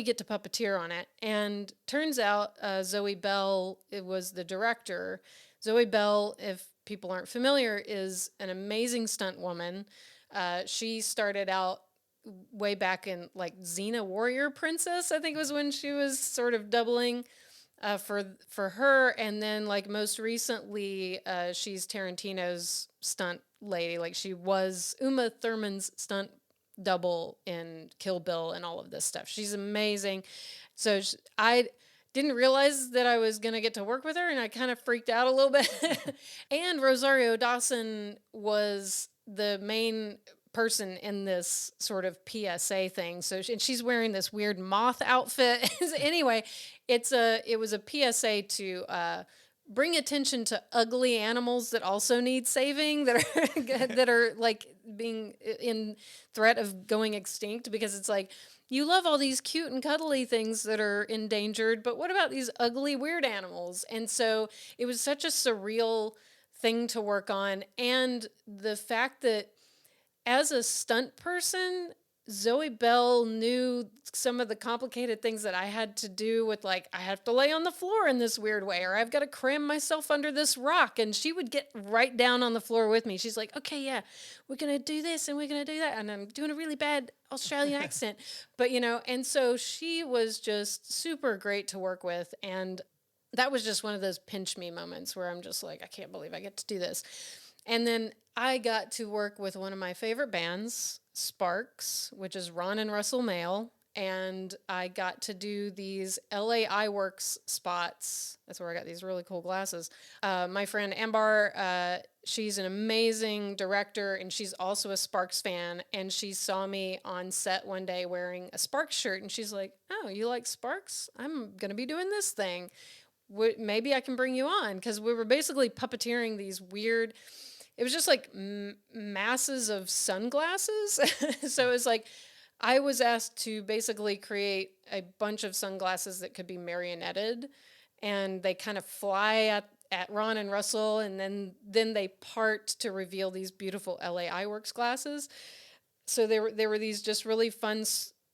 get to puppeteer on it, and turns out Zoe Bell was the director. Zoe Bell, if people aren't familiar, is an amazing stunt woman. She started out way back in like Xena Warrior Princess, I think was when she was sort of doubling for her, and then like most recently, she's Tarantino's stunt lady. Like she was Uma Thurman's stunt double in Kill Bill and all of this stuff. She's amazing. So I didn't realize that I was going to get to work with her, and I kind of freaked out a little bit. And Rosario Dawson was the main person in this sort of PSA thing. So and she's wearing this weird moth outfit. Anyway, it was a PSA to bring attention to ugly animals that also need saving, that are like being in threat of going extinct, because it's like, you love all these cute and cuddly things that are endangered, but what about these ugly, weird animals? And so it was such a surreal thing to work on. And the fact that as a stunt person, Zoe Bell knew some of the complicated things that I had to do with, like, I have to lay on the floor in this weird way, or I've got to cram myself under this rock. And she would get right down on the floor with me. She's like, okay, yeah, we're going to do this and we're going to do that. And I'm doing a really bad Australian accent. But, and so she was just super great to work with. And that was just one of those pinch me moments where I'm just like, I can't believe I get to do this. And then I got to work with one of my favorite bands, Sparks, which is Ron and Russell Mael. And I got to do these LA Iworks spots. That's where I got these really cool glasses. My friend Ambar, she's an amazing director, and she's also a Sparks fan. And she saw me on set one day wearing a Sparks shirt, and she's like, oh, you like Sparks? I'm going to be doing this thing. Maybe I can bring you on. Because we were basically puppeteering these weird... It was just like masses of sunglasses. So it was like I was asked to basically create a bunch of sunglasses that could be marionetted, and they kind of fly at Ron and Russell, and then they part to reveal these beautiful LA Iworks glasses. So there were these just really fun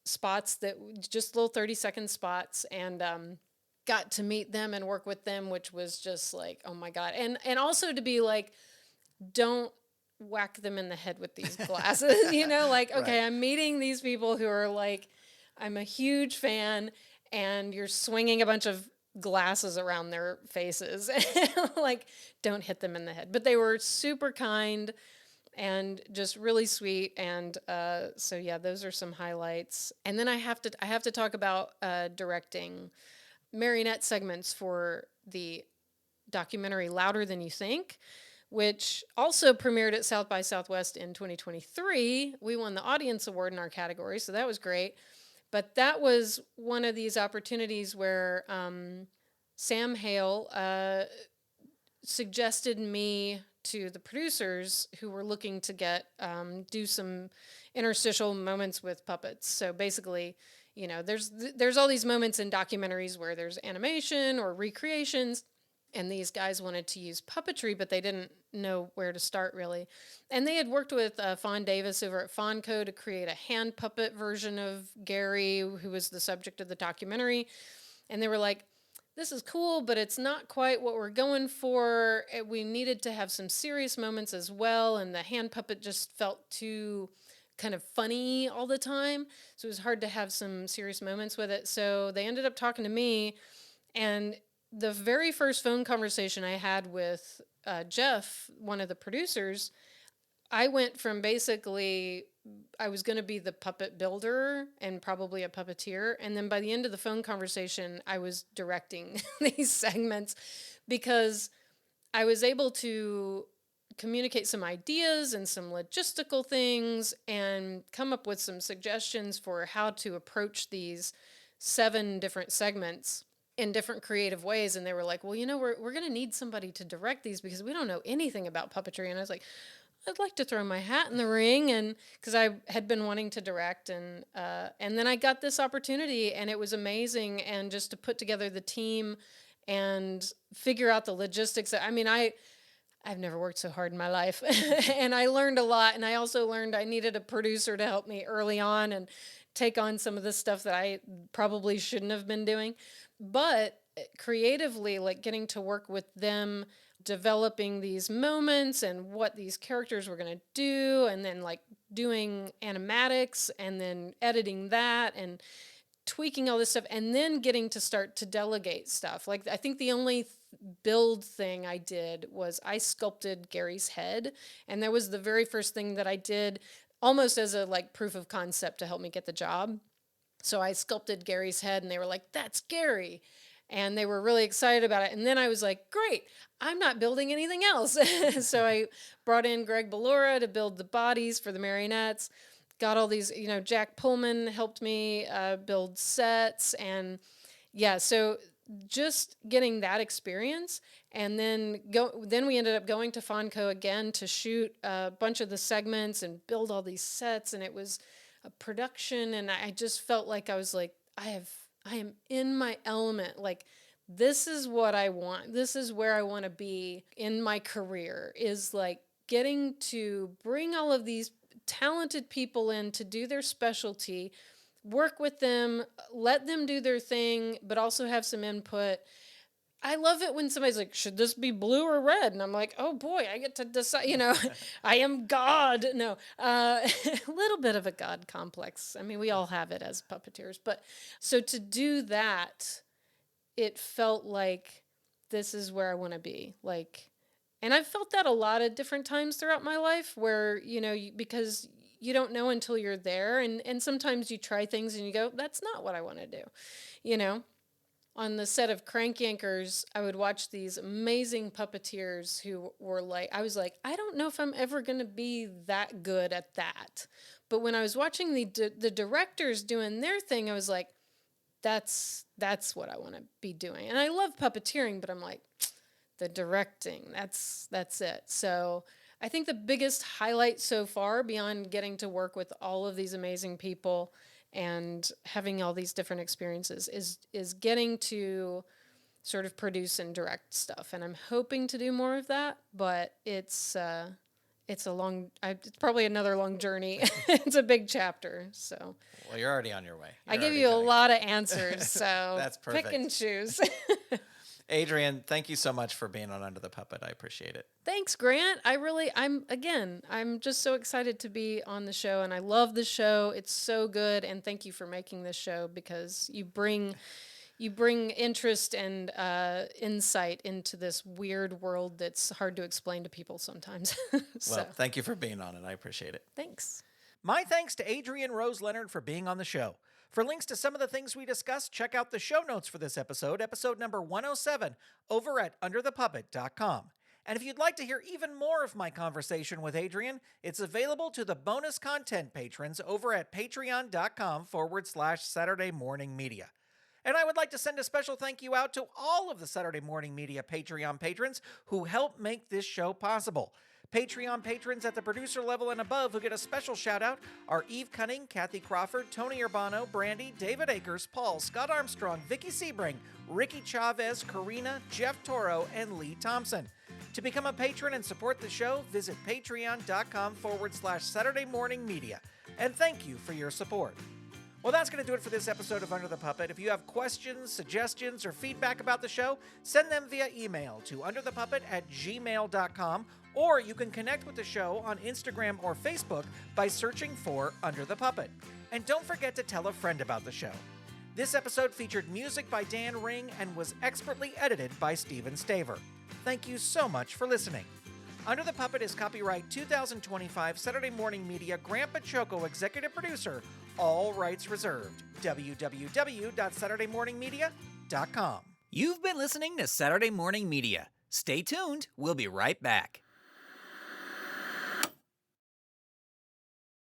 spots, that just little 30-second spots, and got to meet them and work with them, which was just like, oh my God. And also to be like, don't whack them in the head with these glasses, like, okay, right. I'm meeting these people who are like, I'm a huge fan, and you're swinging a bunch of glasses around their faces. Like, don't hit them in the head. But they were super kind and just really sweet. And so yeah, those are some highlights. And then I have to talk about directing marionette segments for the documentary Louder Than You Think, which also premiered at South by Southwest in 2023. We won the audience award in our category, so that was great. But that was one of these opportunities where Sam Hale suggested me to the producers who were looking to do some interstitial moments with puppets. So basically, there's all these moments in documentaries where there's animation or recreations, and these guys wanted to use puppetry, but they didn't know where to start really. And they had worked with Fawn Davis over at Fawnco to create a hand puppet version of Gary, who was the subject of the documentary. And they were like, this is cool, but it's not quite what we're going for. We needed to have some serious moments as well, and the hand puppet just felt too kind of funny all the time. So it was hard to have some serious moments with it. So they ended up talking to me, and the very first phone conversation I had with Jeff, one of the producers, I went from basically I was going to be the puppet builder and probably a puppeteer. And then by the end of the phone conversation, I was directing these segments because I was able to communicate some ideas and some logistical things and come up with some suggestions for how to approach these 7 different segments in different creative ways. And they were like, well, we're going to need somebody to direct these because we don't know anything about puppetry. And I was like, I'd like to throw my hat in the ring, and because I had been wanting to direct, and then I got this opportunity, and it was amazing, and just to put together the team and figure out the logistics. I mean, I've never worked so hard in my life, and I learned a lot, and I also learned I needed a producer to help me early on and take on some of the stuff that I probably shouldn't have been doing, but creatively, like getting to work with them, developing these moments and what these characters were going to do, and then like doing animatics and then editing that and tweaking all this stuff, and then getting to start to delegate stuff. Like I think the only build thing I did was I sculpted Gary's head, and that was the very first thing that I did almost as a like proof of concept to help me get the job. So I sculpted Gary's head, and they were like, that's Gary. And they were really excited about it. And then I was like, great, I'm not building anything else. So I brought in Greg Ballora to build the bodies for the marionettes. Got all these, Jack Pullman helped me build sets. And yeah, so just getting that experience. And then we ended up going to Fawnco again to shoot a bunch of the segments and build all these sets. And it was a production. And I just felt like I was like, I am in my element. Like, this is what I want. This is where I want to be in my career, is like getting to bring all of these talented people in to do their specialty, work with them, let them do their thing, but also have some input. I love it when somebody's like, should this be blue or red? And I'm like, oh boy, I get to decide, I am God. No, a little bit of a God complex. I mean, we all have it as puppeteers. But so to do that, it felt like this is where I want to be. Like, and I've felt that a lot of different times throughout my life where, because you don't know until you're there. And sometimes you try things and you go, that's not what I want to do, On the set of Crank Yankers, I would watch these amazing puppeteers who were like, I was like, I don't know if I'm ever going to be that good at that. But when I was watching the directors doing their thing, I was like, that's what I want to be doing. And I love puppeteering, but I'm like, the directing, that's it. So I think the biggest highlight so far, beyond getting to work with all of these amazing people and having all these different experiences, is getting to sort of produce and direct stuff. And I'm hoping to do more of that, but it's probably another long journey. It's a big chapter. So Well, you're already on your way. I give you a lot of answers. So That's perfect. Pick and choose. Adrian, thank you so much for being on Under the Puppet. I appreciate it. Thanks, Grant. I'm just so excited to be on the show, and I love the show. It's so good, and thank you for making this show, because you bring you bring interest and insight into this weird world that's hard to explain to people sometimes. Well, thank you for being on it. I appreciate it. Thanks. My thanks to Adrian Rose Leonard for being on the show. For links to some of the things we discussed, check out the show notes for this episode number 107, over at underthepuppet.com. And if you'd like to hear even more of my conversation with Adrian, it's available to the bonus content patrons over at patreon.com/Saturday Morning Media. And I would like to send a special thank you out to all of the Saturday Morning Media Patreon patrons who help make this show possible. Patreon patrons at the producer level and above who get a special shout out are Eve Cunning, Kathy Crawford, Tony Urbano, Brandy, David Akers, Paul, Scott Armstrong, Vicky Sebring, Ricky Chavez, Karina, Jeff Toro, and Lee Thompson. To become a patron and support the show, visit patreon.com/Saturday Morning Media. And thank you for your support. Well, that's going to do it for this episode of Under the Puppet. If you have questions, suggestions, or feedback about the show, send them via email to underthepuppet@gmail.com, or you can connect with the show on Instagram or Facebook by searching for Under the Puppet. And don't forget to tell a friend about the show. This episode featured music by Dan Ring and was expertly edited by Steven Staver. Thank you so much for listening. Under the Puppet is copyright 2025 Saturday Morning Media, Grandpa Choco executive producer, all rights reserved. www.saturdaymorningmedia.com. You've been listening to Saturday Morning Media. Stay tuned. We'll be right back.